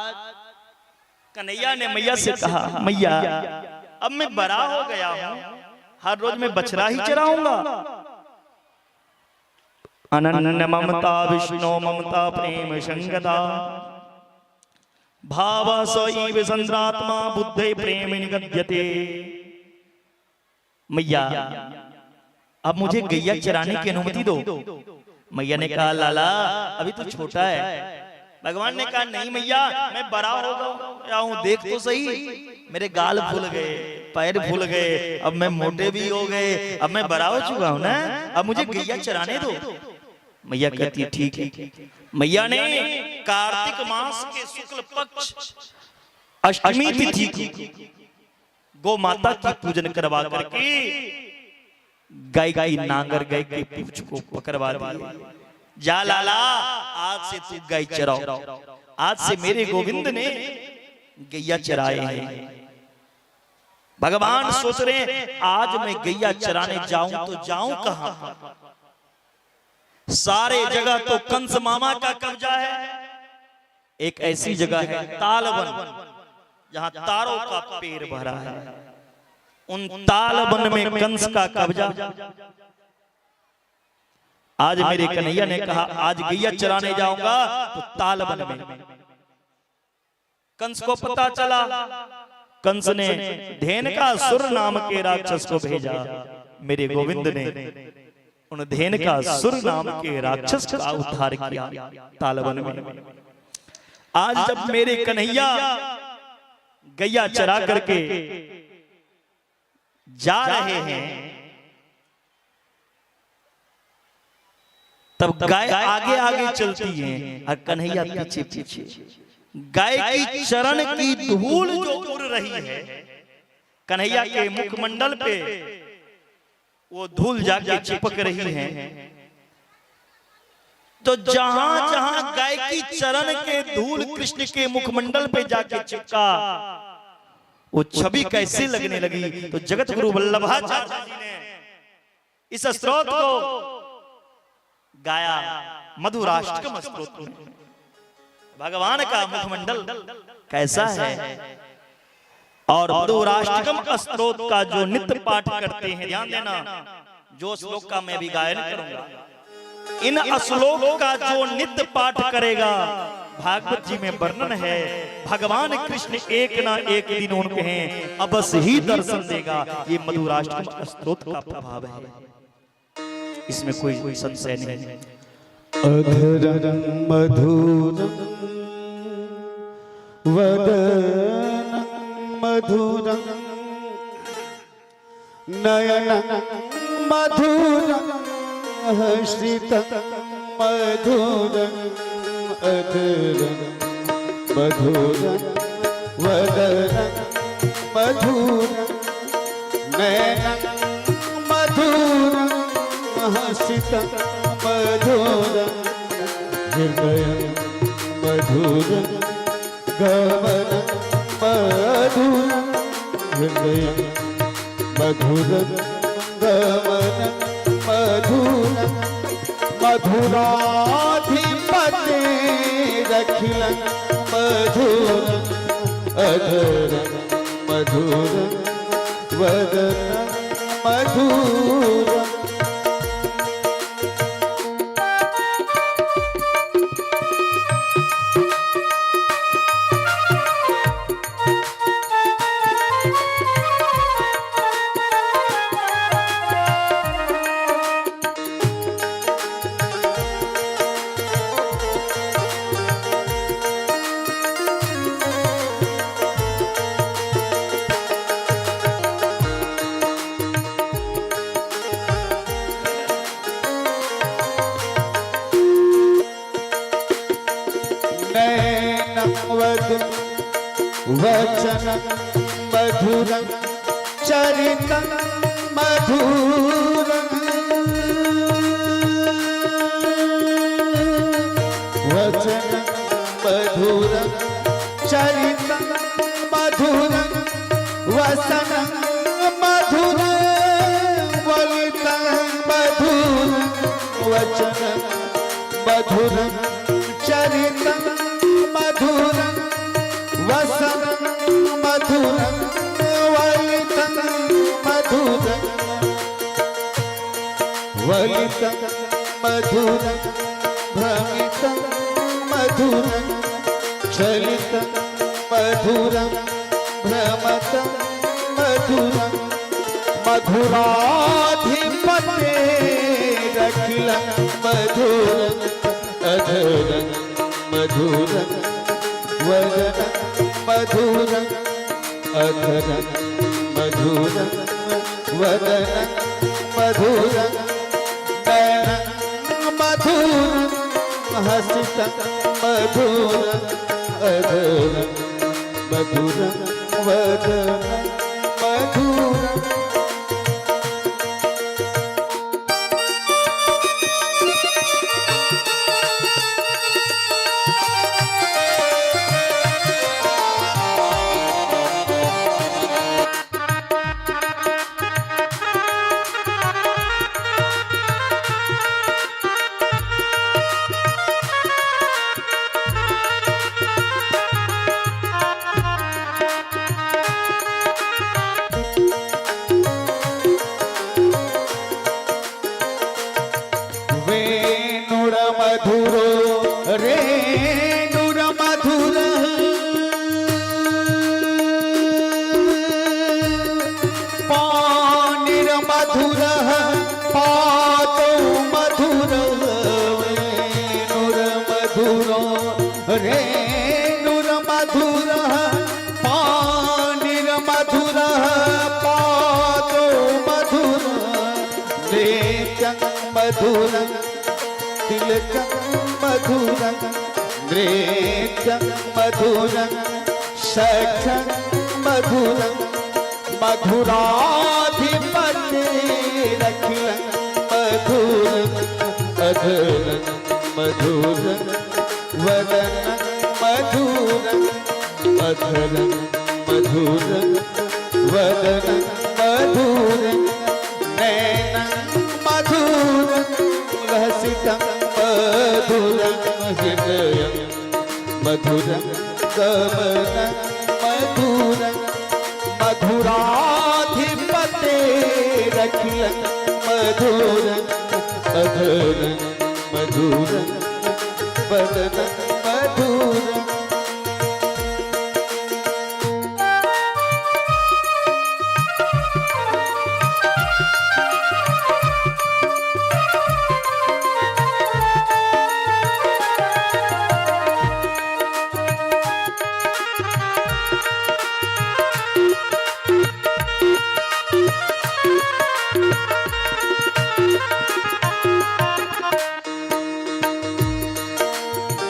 [SPEAKER 1] कन्हैया ने मैया से कहा मैया अब मैं बड़ा हो गया हूं, हर रोज मैं बछड़ा ही चराऊंगा। अनन्य ममता विष्णु ममता प्रेम संगदा, भाव सैव संद्रात्मा बुद्धे प्रेम निगद्यते। मैया अब मुझे गैया चराने की अनुमति दो। मैया ने कहा लाला अभी तो छोटा है। भगवान ने कहा नहीं मैया मैं बड़ा हो गया हूं, देख तो सही मेरे गाल फूल गए, पैर फूल गए, अब मैं मोटे भी हो गए, अब मैं बड़ा हो चुका हूं ना, अब मुझे गैया चराने दो। मैया कहती है ठीक है। मैया ने कार्तिक मास के शुक्ल पक्ष अष्टमी तिथि की गौ माता की पूजन करवा करके गाय की नांगर गाय के पूंछ को पकड़वा दिया। जा लाला आज से तू गाय चराओ, आज से मेरे गोविंद ने गैया चराए हैं। भगवान सोच रहे आज मैं गैया चराने जाऊं तो जाऊं कहां? सारे जगह तो कंस मामा का कब्जा है। एक ऐसी जगह है तालवन जहां तारों का पेड़ भरा है, उन तालवन में कंस का कब्जा। आज मेरे कन्हैया ने कहा आज गैया चराने जाऊंगा तो तालवन में। कंस को पता चला कंस ने धेनुकासुर नाम के राक्षस को भेजा। मेरे गोविंद ने उन धेनुकासुर नाम के राक्षस का उद्धार किया तालवन में। आज जब मेरे कन्हैया गैया चरा करके जा रहे हैं, तब गाय आगे आगे चलती है और कन्हैया पीछे पीछे। गाय की चरण की धूल जो उड़ रही है कन्हैया के मुखमंडल पे, वो धूल जाके चिपक रही है। तो जहां जहां गाय की चरण के धूल कृष्ण के मुखमंडल पे जाके चिपका, वो छवि कैसे लगने लगी। तो जगत गुरु वल्लभाचार्य जी ने इस स्तोत्र को गाया मधुराष्टकम स्तोत्र में। भगवान का मुखमंडल कैसा है, और मधुराष्टकम स्तोत्र का जो नित्य पाठ करते हैं, ध्यान देना, जो श्लोक का मैं भी गायन करूंगा, इन श्लोक का जो नित्य पाठ करेगा, भागवत जी में वर्णन है, भगवान कृष्ण एक ना एक दिन उनके हैं अवश्य ही दर्शन देगा। ये मधुराष्टकम स्तोत्र का प्रभाव है, इसमें कोई संशय नहीं है।
[SPEAKER 2] अधरं मधुरं वदनं मधुरं नयनं मधुरं हसितं मधुरं अधरं मधुरं वदनं मधुरं नयनं मधुरं हसितं मधुरं हृदयं मधुरं गमनं मधुरं हृदयं मधुरं गमनं मधुरं मधुराधिपतेरखिलं मधुरं अधरं मधुरं वदनं मधुरं। वचनं मधुरं चरितं मधुरं वचनं मधुरं चरितं मधुरं वसनं मधुरं वलितं मधुरं वचनं मधुरं चरितं मधुरं वसनं मधुरं वलितं मधुरं वलितं मधुरं भ्रमितं मधुरं चलितं मधुरं भ्रमतं मधुरं मधुराधिपतेरखिलं मधुरं अधरं मधुरं वदनं मधुरं अधरं मधुरं वदनं मधुरं नयनं मधुरं हसितं मधुरं अधरं मधुरं वदनं मधुरं। मधुर पातो मधुर वेणुर मधुरो रेणुर मधुर पानिर मधुर पातो मधुर नेत्रं मधुरं तिलकं मधुरं नेत्रं मधुरं सख्यं मधुरं मधुराधिपतिरखिलं मधुरं अधरं मधुरं वदनं मधुरं अधरं मधुरं वदनं मधुरं नैनं मधुरं लसितं मधुरं हृदयं मधुरं गमनं मधुरं मधुराधिपतिरखिलं मधुरं अधरं मधुरं वदनं मधुरं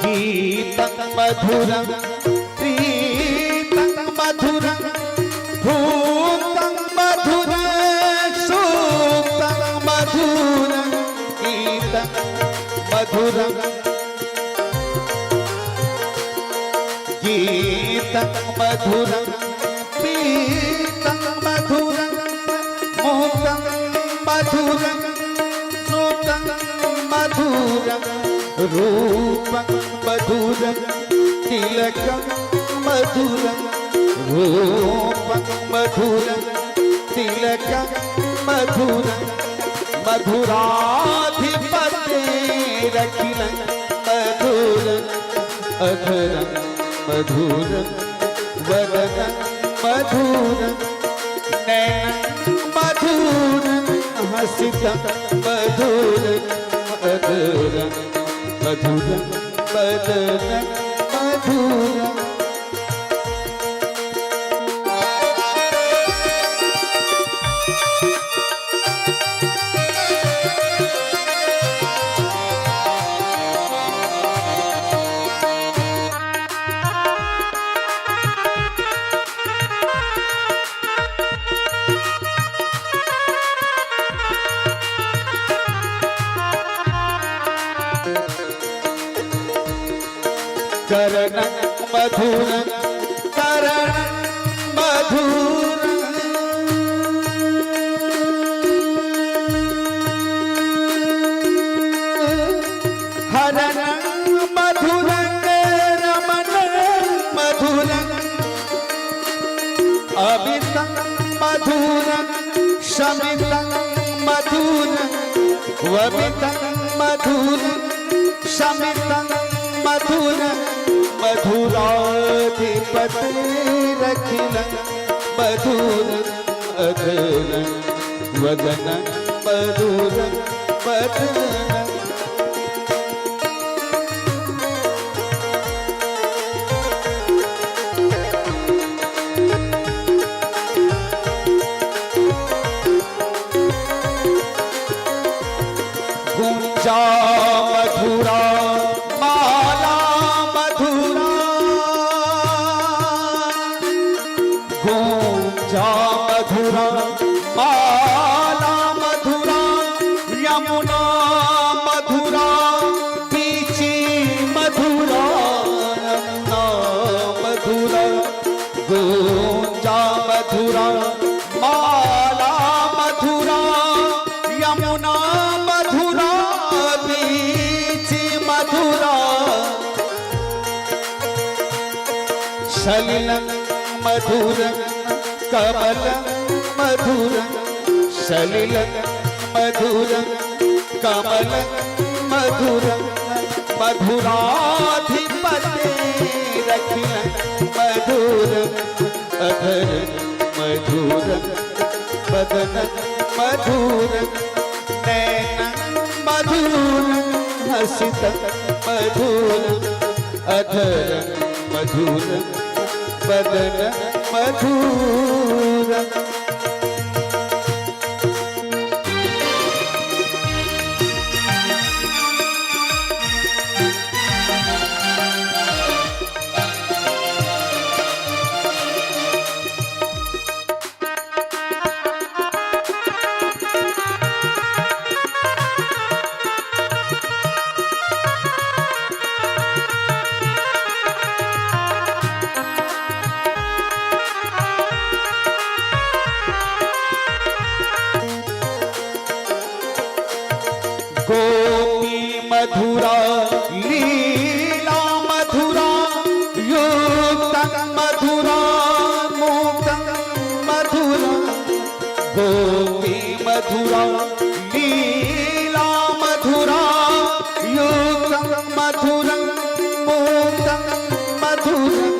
[SPEAKER 2] गीतं मधुरं प्रीतं मधुरं भूतं मधुरं सूक्तं मधुरं गीतं मधुरं गीतं मधुरं प्रीतं मधुरं भूतं मधुरं सूक्तं मधुरं रूपं मधुरं तिलकं मधुरं रूपं मधुरं तिलकं मधुरं मधुराधिपतिरखिलं मधुरं अधरं मधुरं वदनं मधुरं नैनं मधुरं हसितं मधुरं अधरं मधुरं वदनं मधुरं करणं मधुरं करणं मधुरं हरणं मधुरं रमणं मधुरं अमितं मधुरं शमितं मधुरं वमितं मधुरं शमितं मधुरं मधुराधिपतिरखिलं मधुरं अधरं वदनं मधुरं वदनं गुंजा मधुरा माला मधुरा गुंजा मधुरा माला मधुरा यमुना मधुरा पीची मधुरा यमुना मधुरा गुंजा मधुरा माला मधुरा यमुना मधुरा बीची मधुरा सलिलं मधुरं कमलं मधुरं सलिलं मधुरं कमलं मधुरं मधुराधिपतिरखिलं मधुरं अधरं मधुरं वदनं मधुर नैनन मधुर हसित मधुर अधर मधुर बदन मधुर गोपी मधुरा लीला मधुरा युक्तं मधुरा मुक्तं मधुरा गोपी मधुरा लीला मधुरा युक्तं मधुरं मुक्तं मधुरं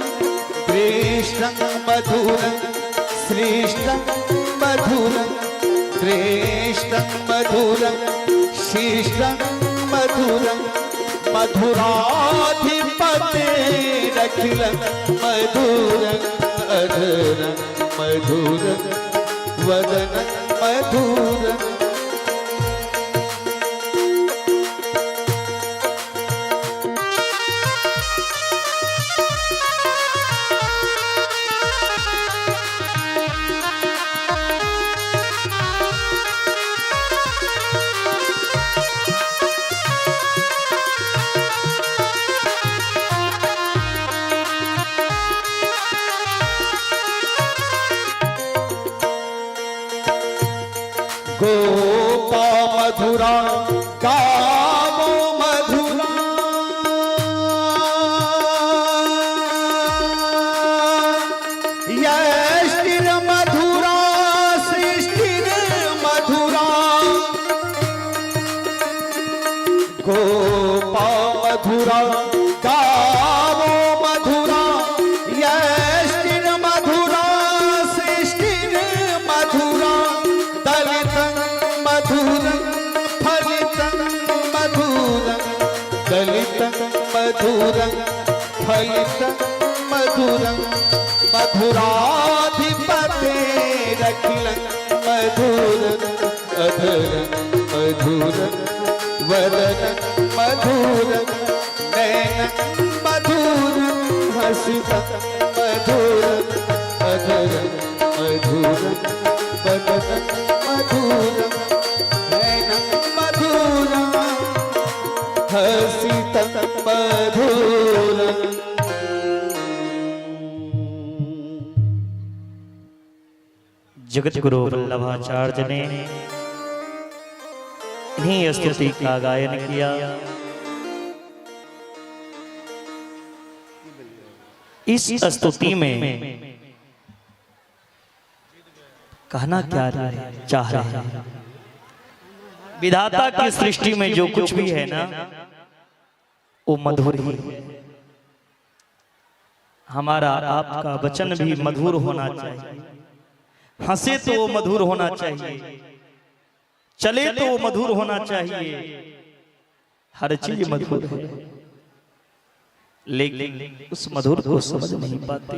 [SPEAKER 2] कृष्णं मधुरं श्रेष्ठं मधुरं श्रेष्ठं मधुरं शिष्टं मधुरं मधुराधिपतेरखिलं मधुरं अधरं मधुरं वदनं मधुरं गोपा मधुरा गावो मधुरा यष्टिर मधुरा सृष्टिर मधुरा गोपा मधुरा गावो मधुरा यष्टिर मधुरा सृष्टिर मधुरा दलितं मधुरं फलितं मधुरं दलितं मधुरं फलितं मधुरं मधुराधिपतेरखिलं मधुरं अधरं मधुरं वदनं मधुरं नैनं मधुरं हसितं मधुरं अधरं मधुरं वदनं मधुरं नैनं मधुरं हसितं मधुरं
[SPEAKER 1] जगत गुरु वल्लभाचार्य ने इन्हीं स्तुति का गायन किया। इस स्तुति में कहना क्या चाह रहे हैं, विधाता की सृष्टि में जो कुछ भी है ना वो मधुर ही है। हमारा आपका वचन भी मधुर होना चाहिए, हंसे तो वो मधुर होना चाहिए, चले तो वो मधुर होना चाहिए, हर चीज मधुर है, लेकिन उस मधुर को समझ नहीं पाते।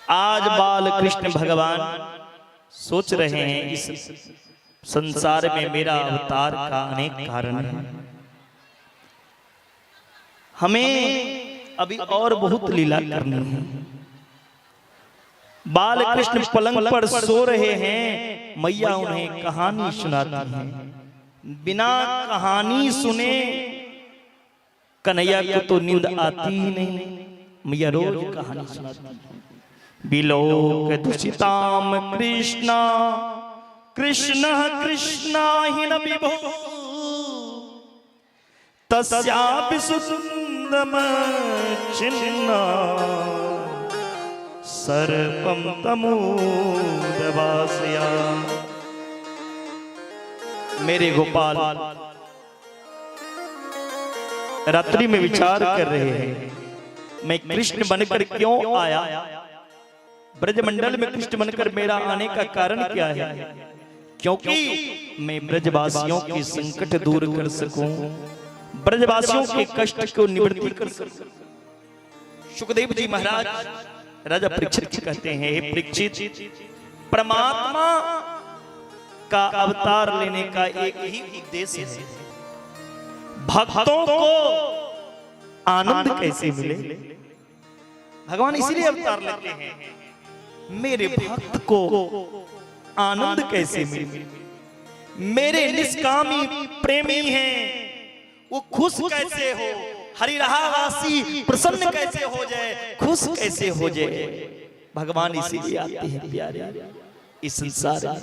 [SPEAKER 1] आज बाल कृष्ण भगवान सोच रहे हैं इस संसार में मेरा अवतार का अनेक कारण है, हमें अभी और बहुत लीला करनी है। बाल कृष्ण पलंग पर सो रहे हैं, मैया उन्हें कहानी सुनाती हैं। बिना कहानी सुने कन्हैया को तो नींद आती ही नहीं, मैया रोज कहानी सुनाती हैं। बिलोक दुषिताम कृष्णा कृष्ण कृष्णा हि न विभो तस्यापि सुन्दम चिन्ना सर्पम तमूदवासया। मेरे गोपाल रात्रि में विचार कर रहे हैं, मैं कृष्ण बनकर क्यों आया? ब्रजमंडल में कृष्ण बनकर मेरा आने का कारण क्या है? क्योंकि मैं ब्रजवासियों के संकट दूर कर सकूं, ब्रजवासियों के कष्ट को निवृत्ति कर सकूं। सुखदेव जी महाराज राजा परीक्षित कहते हैं, हे परीक्षित, परमात्मा का अवतार लेने का एक ही उद्देश्य है, भक्तों को आनंद कैसे मिले। भगवान इसीलिए अवतार लेते हैं, मेरे भक्त को आनंद कैसे मिले, मेरे निष्कामी प्रेमी हैं वो खुश कैसे हो, हरिरावासी प्रसन्न कैसे हो जाए, खुश कैसे हो जाए। भगवान इसीलिए आते हैं प्यारे इस संसार में।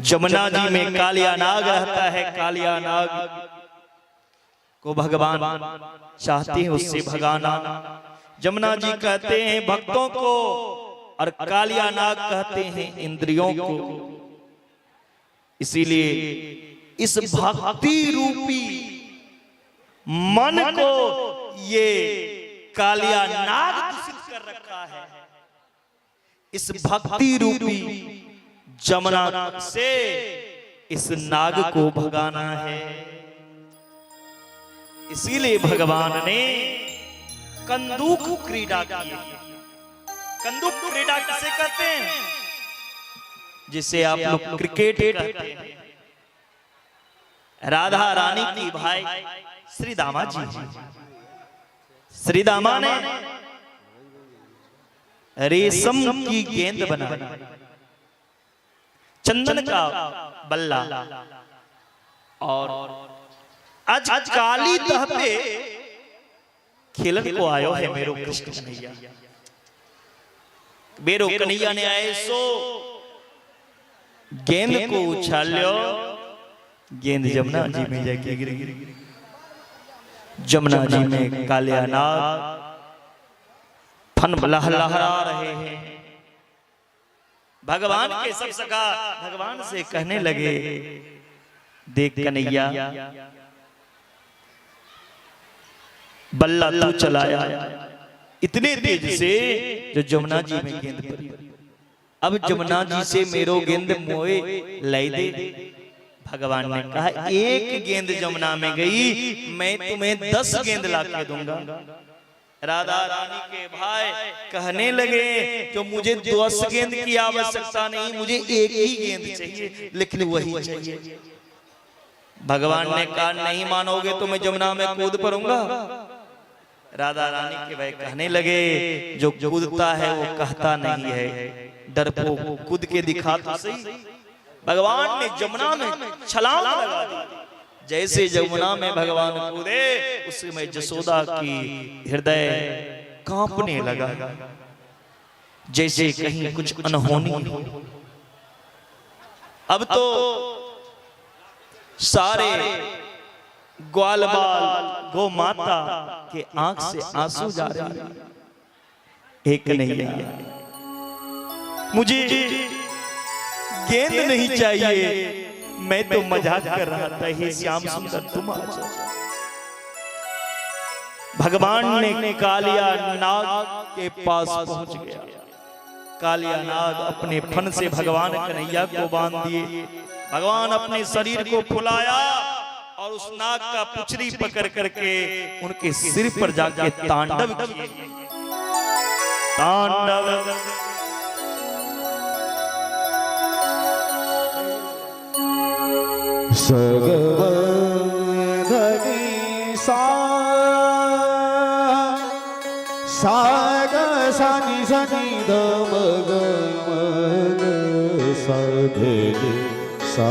[SPEAKER 1] जमुना जी में कालिया नाग रहता है, कालिया नाग को भगवान चाहते हैं उससे भगाना। जमुना जी कहते हैं भक्तों को और कालिया नाग कहते हैं इंद्रियों को। इसीलिए इस भक्ति रूपी मन को ये कालिया नाग दूषित कर रखा है। इस भक्ति रूपी जमुना से इस नाग को भगाना है। इसीलिए भगवान ने कंदूक क्रीड़ा की। कंदूक क्रीड़ा किसे कहते हैं? जिसे आप लोग क्रिकेट कहते हैं। राधा रानी की भाई श्री दामा जी, श्री दामा ने रेशम की गेंद बनाई, चंदन का बल्ला, और आज काली तह पे खेलन को आयो है मेरो कृष्ण कन्हैया। मेरो कन्हैया ने ऐसो गेंद को उछालो, गेंद जमुना जी में जाके गिर गई। जमुना जी में कालिया नाग फन लहरा रहे हैं। भगवान के सब सखा भगवान से कहने लगे, देख कन्हैया, बल्ला तू चलाया इतने तेज से जो जमुना जी में गेंद पड़ी। अब जमुना जी से मेरो गेंद मोए लाई दे। भगवान ने कहा, एक गेंद जमुना में गई, मैं तुम्हें 10 गेंद लाके दूंगा। राधा रानी के भाई कहने लगे, जो मुझे 10 गेंद की आवश्यकता नहीं, मुझे एक ही गेंद चाहिए, लेकिन वही चाहिए। भगवान ने कहा, नहीं मानोगे तो मैं जमुना में कूद पड़ूंगा। राधा रानी के भाई कहने लगे, जो कूदता है वो कहता नहीं है, डरपोक कूद के दिखा तो सही। भगवान ने जमुना में छलांग लगा दी। जैसे जमुना में भगवान कूदे, उसमें जसोदा की हृदय कांपने लगा, जैसे कहीं कुछ अनहोनी हो। अब तो सारे ग्वाल बाल गौ माता के आंख से आंसू जा रहे हैं। एक नहीं, मुझे गेंद नहीं चाहिए, मैं तो मजाक कर रहा था, हे श्याम सुंदर तुम आ जाओ। भगवान ने कालिया नाग के पास पहुंच गया। कालिया नाग अपने फन से भगवान कन्हैया को बांध दिए। भगवान अपने शरीर को फुलाया और उस नाग का पुछड़ी पकड़ करके उनके सिर पर जाके तांडव किए। तांडव
[SPEAKER 2] सगवधनी सा साग सनि सनि दमग साधे सा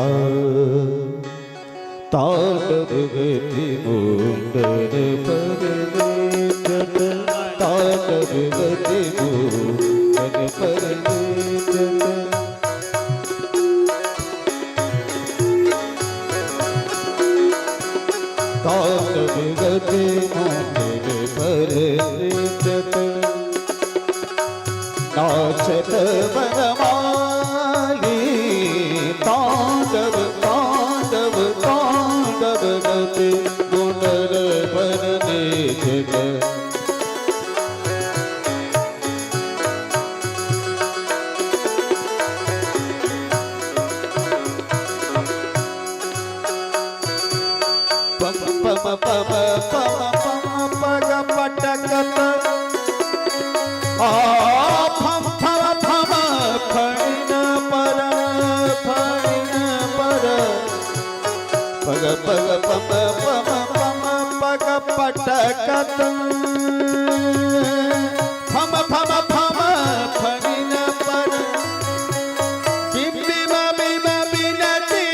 [SPEAKER 2] तांडव गति मुंडन परने जन तांडव गति मुंडन परने जन तांडव गति मुंडन परने जन नाचत बनमाली तांडव तांडव तांडव गति मुंडन परने जन पम पग पटकत फम फम फम फण पर पग पग पम पग पटकत फम फम फम फण पर बिनती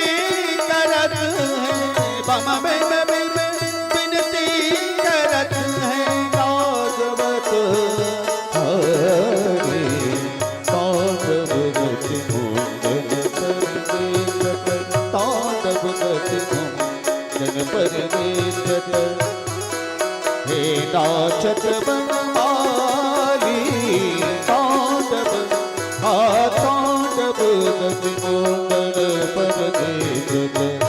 [SPEAKER 2] करत है बम बिनती करत है नाजवत हरे तांडव गति मुंडन पर देखत हे नाचत बनमाली तांडव तांडव गति मुंडन पर देखत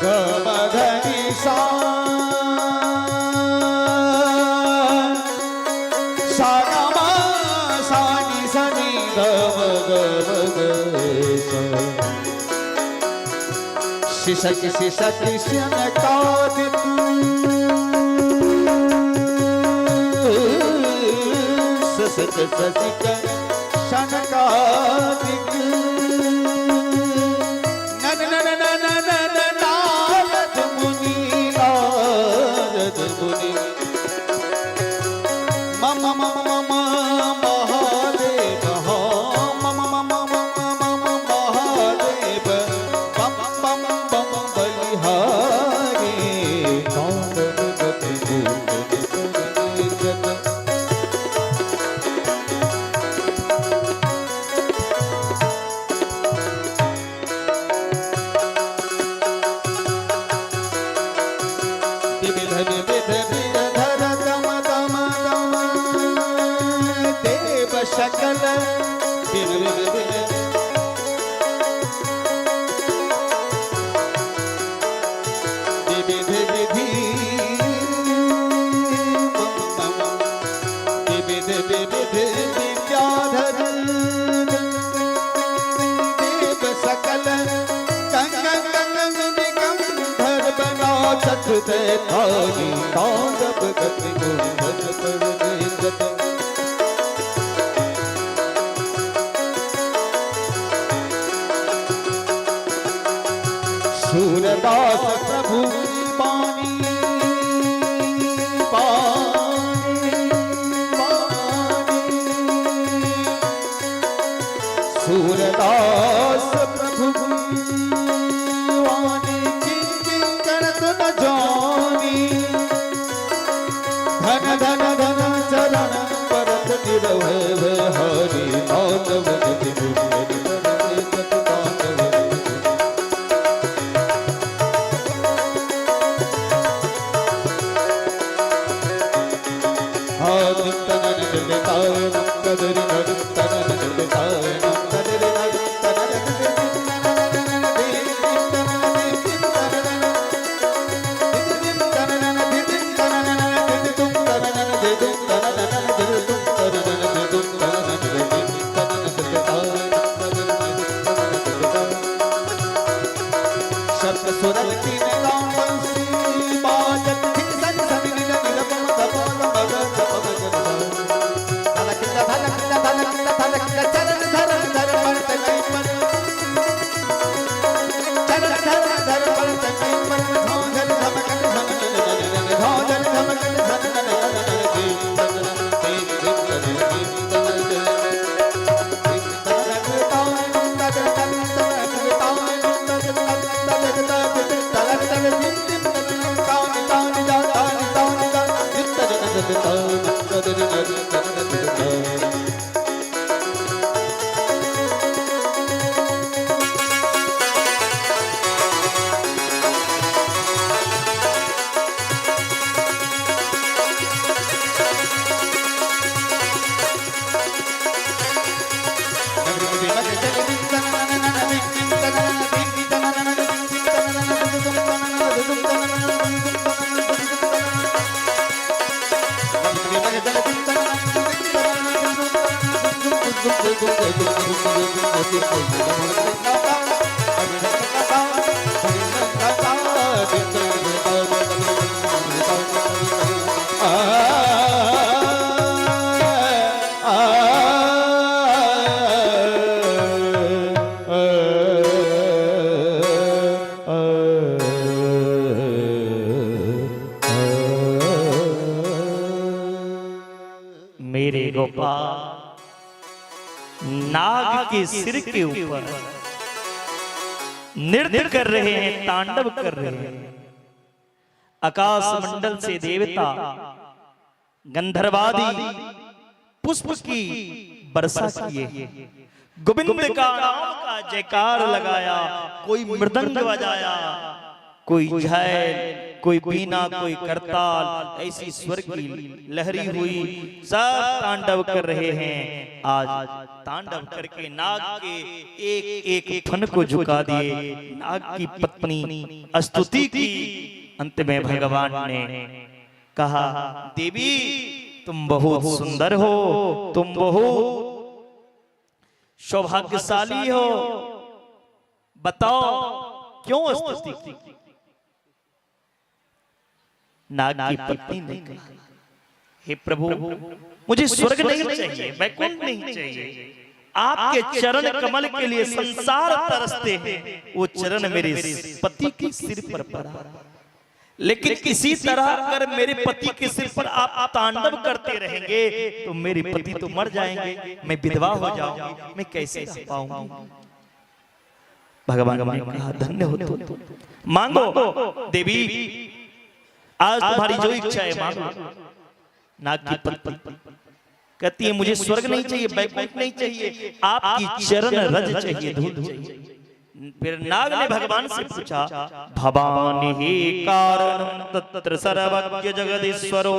[SPEAKER 2] गमधनि सा शिशक शिशक शनकादिक ससक ससिक शनकादिक नन नन नन नन नारद मुनि मम मम मम महादेव मम मम मम महादेव बम बम बम बलिहारी तांडव गति मुंडन विविध विविध विधर दम दम दम देव सकल विविध विविध विधि विविध विविध विद्याधर देव सकल गंगंधर बना चखते थाली तांडव गति मुंडन पर देखत सूरदास प्रभु पानी पानी पानी सूरदास प्रभु वाणी किं करत न जानी धन धन धन चरण परत निरवै हरि तांडव गति मुंडन पर देखत तांडव
[SPEAKER 1] मेरे गोपाल नाग के सिर के ऊपर नृत्य कर रहे हैं, तांडव कर रहे हैं। आकाश मंडल से देवता गंधर्वादी पुष्प की वर्षा किए, गोविंद का नाम का जयकार लगाया, कोई मृदंग बजाया, कोई झायल, कोई बीना, कोई करताल, ऐसी स्वर की लहरी हुई, सब तांडव कर रहे हैं। आज तांडव करके नाग के एक एक फन को झुका दिए, नाग की पत्नी स्तुति की। अंत में भगवान ने कहा, देवी तुम बहुत सुंदर हो, तुम बहुत सौभाग्यशाली हो, बताओ क्यों स्तुति की? नाग की पत्नी ने कहा, हे प्रभु मुझे स्वर्ग नहीं चाहिए, वैकुंठ नहीं चाहिए, आपके चरण कमल के लिए संसार तरसते हैं। वो चरण मेरे पति के सिर पर पड़ा, लेकिन किसी तरह अगर मेरे पति के सिर पर आप तांडव करते रहेंगे तो मेरे पति तो मर जाएंगे, मैं विधवा हो जाऊंगी, मैं कैसे रह पाऊंगी? भगवान ने कहा, धन्य हो तुम, मांगो देवी, आज तुम्हारी जो इच्छा है मांगो। नाग की पत्नी कहती है, मुझे स्वर्ग नहीं चाहिए, वैकुंठ नहीं चाहिए, आपकी चरण रज चाहिए, धूल चाहिए। फिर नाग ने भगवान से पूछा, भवानी ही कारणं तत्र सर्वज्ञ जगदीश्वरो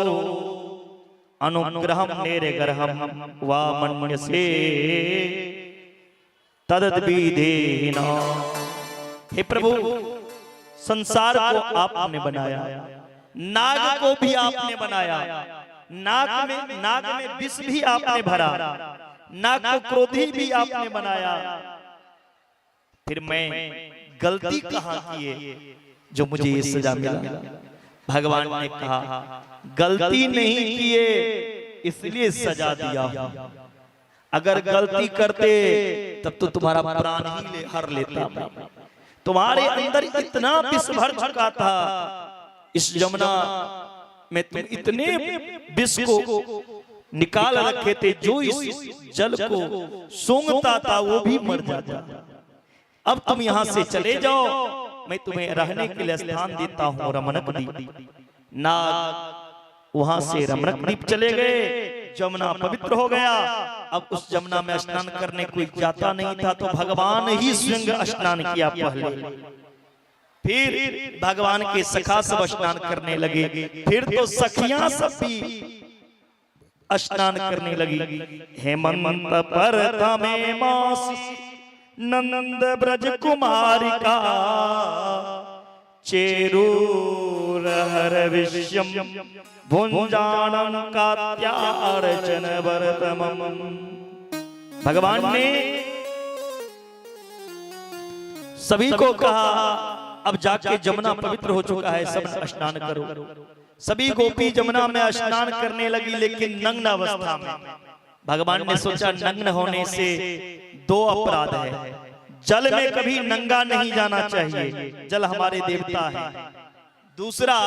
[SPEAKER 1] अनुग्रहं निर्ग्रहं वा मन्यसे तद्विधेन। हे प्रभु, संसार को आपने बनाया, नाग को भी आपने बनाया, नाग में विष भी आपने भरा, नाग को क्रोधी भी आपने बनाया, फिर मैं गलती कहाँ किए जो मुझे ये सजा मिला? भगवान ने कहा, गलती नहीं किए इसलिए सजा दिया, अगर गलती करते तब तो तुम्हारा प्राण ही हर लेता। तुम्हारे अंदर इतना विष भर चुका था, इस जमुना में तुम इतने विष को निकाल रखे थे, जो इस जल को सूंघता था वो भी मर जाता। अब तुम यहाँ से चले जाओ, मैं तुम्हें रहने के लिए स्थान देता हूँ रमणक द्वीप। नाग वहां से रमणक द्वीप चले गए, जमुना पवित्र हो गया। अब उस जमुना में स्नान करने कोई जाता नहीं था, तो भगवान ही स्वयं स्नान किया पहले, फिर भगवान के सखा सब स्नान करने लगे, फिर तो सखियां सब भी स्नान करने लगी। हेमंत परतमे मासी नंद ब्रज कुमारिका चेरूर हर विश्वम भुंजानन कात्यार्चन वर्तमम। भगवान ने सभी को कहा, अब जाके जमुना पवित्र हो चुका है, सब स्नान करो। सभी गोपी जमुना में स्नान करने लगी, लेकिन नग्न अवस्था में। भगवान ने सोचा, नग्न होने से दो अपराध है, जल में कभी नंगा नहीं जाना चाहिए, जल हमारे देवता है। दूसरा,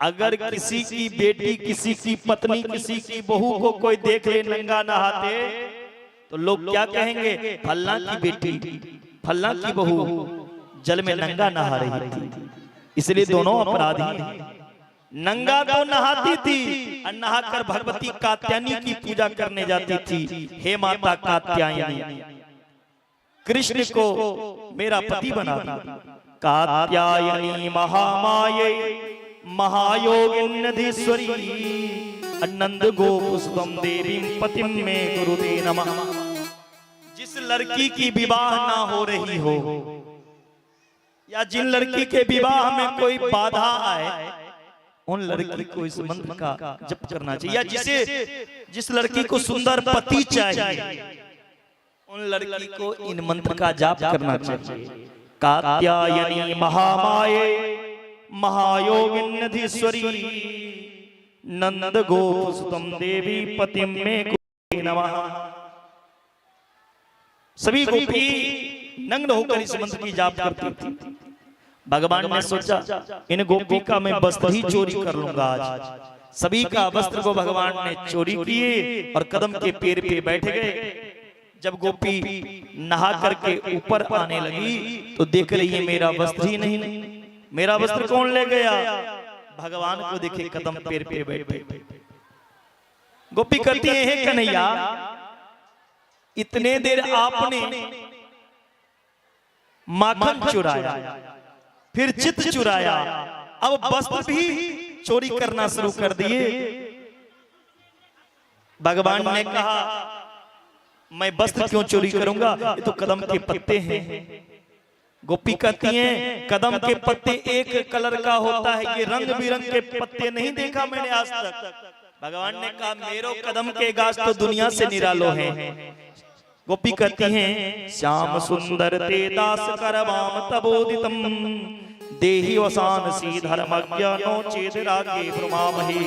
[SPEAKER 1] अगर किसी की बेटी, किसी की पत्नी, किसी की बहू को कोई देख ले नंगा नहाते तो लोग क्या कहेंगे, फल्ला की बेटी, फल्ला की बहू जल में नंगा नहा रही थी। इसलिए दोनों अपराधी हैं। नंगा तो नहाती थी और नहाकर भगवती कात्यायनी की पूजा करने जाती थी। हे माता कात्यायनी, कृष्ण को मेरा पति बना दी। कात्यायनी महामाये महायोगिन्नधीश्वरी अनंद गोपुष्पम देवीं पतिं मे गुरुते नमः। जिस लड़की की विवाह ना हो रही हो, या जिन लड़की के विवाह में कोई बाधा आए, उन लड़की को इस मंत्र का जप करना चाहिए। या जिस लड़की को सुंदर पति चाहिए, उन लड़की को इन मंत्र का जाप करना चाहिए। कात्यायनी महामाये महायोगिन्नधीश्वरी नंद गोपुसुतम देवी पतिम में नमः। सभी गोपी नग्न होकर इस मंत्र की जाप करती थी। भगवान ने सोचा इन गोपी का मैं वस्त्र ही चोरी कर लूंगा आज। सभी का वस्त्र को भगवान ने चोरी किए और कदम के पैर पे बैठ गए। जब गोपी नहा करके ऊपर आने लगी तो देख रही है मेरा वस्त्र ही नहीं। मेरा वस्त्र कौन ले गया? भगवान को देखे कदम पैर पे बैठे। गोपी कहती है हे कन्हैया, इतने देर आपने माखन चुराया, फिर चित्त चुराया, अब वस्त्र भी चोरी करना शुरू कर दिए। भगवान ने कहा मैं वस्त्र क्यों चोरी करूंगा, ये तो कदम के पत्ते हैं। गोपी कहती हैं कदम के पत्ते एक कलर का होता है, ये रंग बिरंग के पत्ते नहीं देखा मैंने आज तक। भगवान ने कहा मेरो कदम के गाछ तो दुनिया से निरालो हैं। गोपी कहती हैं श्याम सुंदर ते दास करवाम तबोदितम देहि वसान सी धर्मज्ञ नो चेत रागे ब्रह्मामहि।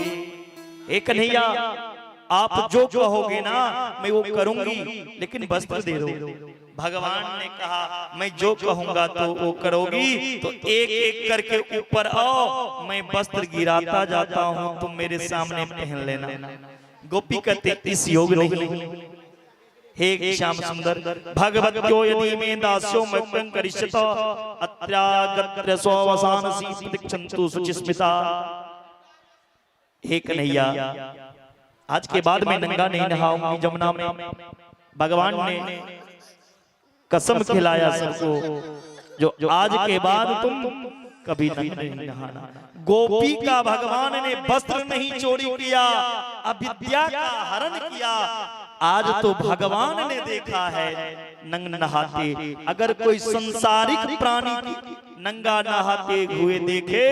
[SPEAKER 1] एक कन्हैया आप जो कहोगे ना मैं वो करूंगी, लेकिन वस्त्र दे दो। भगवान ने कहा मैं जो कहूंगा तो वो करोगी, तो एक एक करके ऊपर आओ, मैं वस्त्र गिराता जाता हूं, तुम मेरे सामने पहन लेना। गोपी कहते इस योग नहीं। हे श्याम सुंदर भगवत्यो यदि में दास्यो मक्तं करिष्यत अत्रागत्र स्ववसानसी प्रतीक्षन्तु शुचिस्मिता। हे कन्हैया आज के बाद मैं नंगा नहीं नहाऊंगी जमुना में। भगवान ने कसम खिलाया सबको जो आज के बाद तुम कभी नहीं नहाना। गोपी का भगवान ने वस्त्र नहीं चोरी किया, अविद्या का हरण किया। आज तो भगवान ने देखा है नंग नहाते। अगर कोई संसारिक प्राणी नंगा नहाते हुए देखे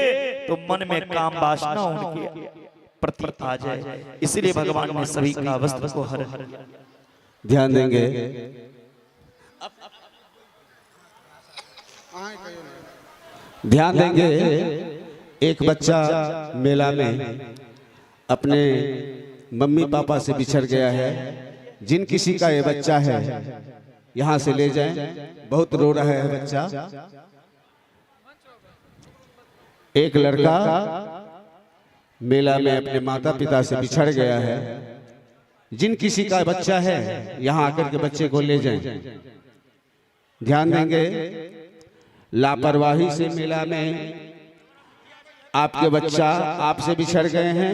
[SPEAKER 1] तो मन में काम वासना उनके प्रति आ जाए, इसलिए भगवान ने सभी का वस्त्र को हर
[SPEAKER 2] ध्यान देंगे। ध्यान देंगे। एक बच्चा मेला में अपने मम्मी पापा से बिछड़ गया है। जिन किसी का ये बच्चा है यहां से ले जाएं, बहुत रो रहा है बच्चा। एक लड़का मेला में अपने माता पिता से बिछड़ गया है। जिन किसी का बच्चा है यहां आकर के बच्चे को ले जाएं। ध्यान देंगे। लापरवाही से मेला में आपके बच्चा आपसे बिछड़ गए हैं,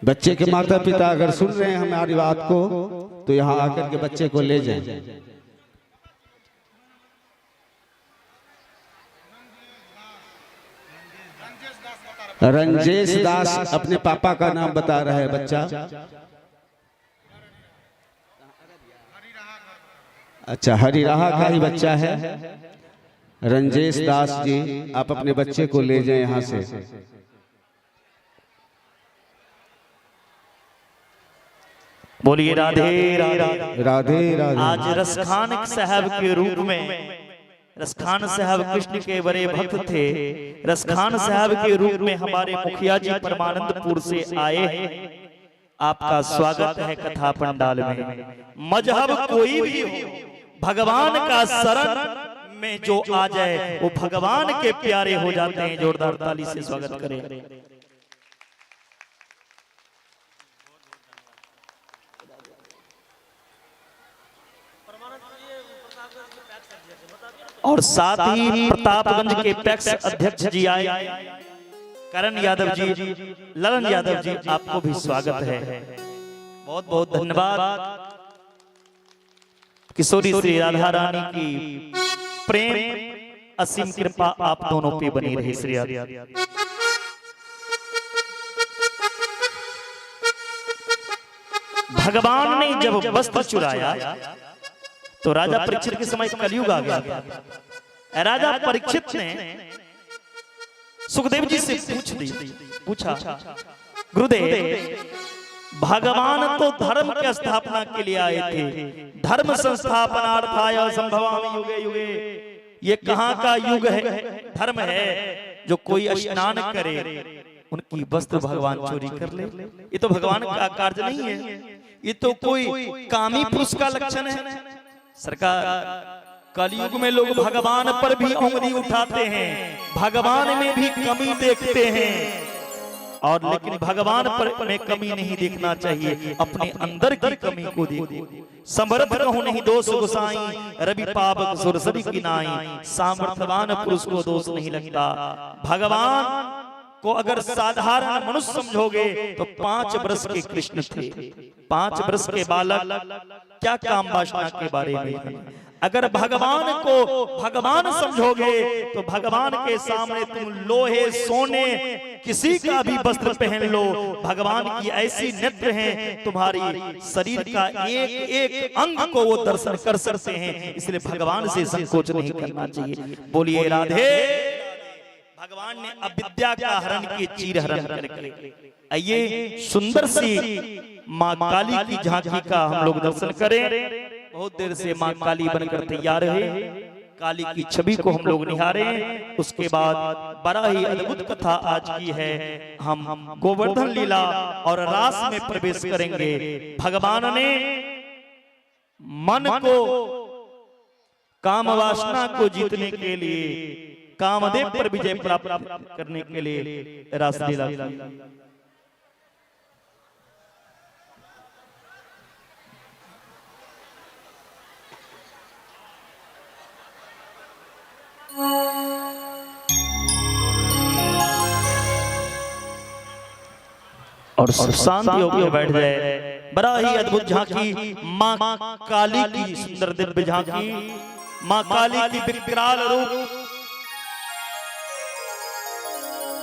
[SPEAKER 2] बच्चे के माता पिता अगर सुन रहे हैं हमारी बात को तो यहां आकर के बच्चे को ले जाएं। रंजेश दास अपने पापा का नाम बता रहा है बच्चा। अच्छा, हरिराहा का ही बच्चा है। रंजेश दास जी आप अपने बच्चे को ले जाएं यहां से।
[SPEAKER 1] बोलिए राधे राधे
[SPEAKER 2] राधे राधे।
[SPEAKER 1] आज रसखान साहब के रूप में, रसखान साहब कृष्ण के बड़े भक्त थे। रसखान साहब के रूप में हमारे मुखिया जी परमानंदपुर से आए हैं। आपका स्वागत है कथा पंडाल में। मजहब कोई भी हो, भगवान का शरण में जो आ जाए वो भगवान के प्यारे हो जाते हैं। जोरदार ताली से स्वागत करें। और साथ ही प्रतापगंज के पैक्स अध्यक्ष जी आए, करण यादव जी, ललन यादव जी, आपको भी स्वागत है। बहुत बहुत धन्यवाद। किशोरी श्री राधा रानी की प्रेम असीम कृपा आप दोनों पे बनी रही। श्री भगवान ने जब वस्त्र चुराया तो राजा परीक्षित के समय कलयुग आ गया था। राजा परीक्षित ने सुखदेव जी से पूछा गुरुदेव भगवान तो धर्म की स्थापना के लिए आए थे। धर्म संस्थापनार्थाय संभवामि युगे युगे। ये कहाँ का युग है, धर्म है। जो कोई स्नान करे उनकी वस्त्र भगवान चोरी कर ले, ये तो भगवान का कार्य नहीं है, ये तो कोई कामी पुरुष का लक्षण है। सरकार, कलयुग में लोग भगवान पर भी उंगली उठाते हैं, भगवान में भी कमी देखते हैं, और लेकिन भगवान पर में कमी नहीं देखना चाहिए, अपने अंदर की कमी को देखो। समर्थ कहूं नहीं दोष गोसाई, रवि पावक सुर सभी की नाई। सामर्थ्यवान पुरुष को दोष नहीं लगता। भगवान को अगर साधारण मनुष्य समझोगे तो 5 वर्ष के कृष्ण थे, 5 वर्ष के बालक क्या काम वासना के बारे में। अगर भगवान को भगवान समझोगे तो भगवान के सामने तुम लोहे सोने किसी का भी वस्त्र पहन लो, भगवान की ऐसी नेत्र हैं, तुम्हारी शरीर का एक एक अंग को वो दर्शन कर सकते हैं। इसलिए भगवान से संकोच नहीं करना चाहिए। बोलिए राधे। भगवान ने अविद्या का हरण के चीर हरण करके, आइए सुंदर सी माँ काली की झांकी का हम लोग दर्शन करें। बहुत देर से माँ काली बनकर तैयार है, काली की छवि को हम लोग निहारे। उसके बाद बड़ा ही अद्भुत कथा आज की है। हम गोवर्धन लीला और रास में प्रवेश करेंगे। भगवान ने मन को काम वासना को जीतने के लिए, कामदेव पर विजय प्राप्त करने के लिए रास लीला की। और शांत योग में बैठ जाए। बड़ा ही अद्भुत झांकी, माँ काली की सुंदर दिव्य झांकी, माँ काली की विकराल रूप,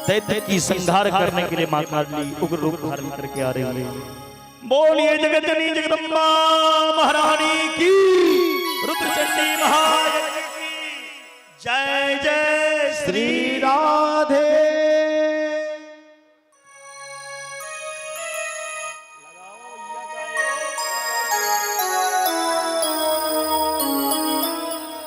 [SPEAKER 1] दैत्य की संहार करने के लिए माँ काली उग्र रूप धारण करके आ रही है। बोलिए जगत जननी जगदम्बा महारानी की, रुद्रचंडी महायज्ञ की जय जय श्री राधे।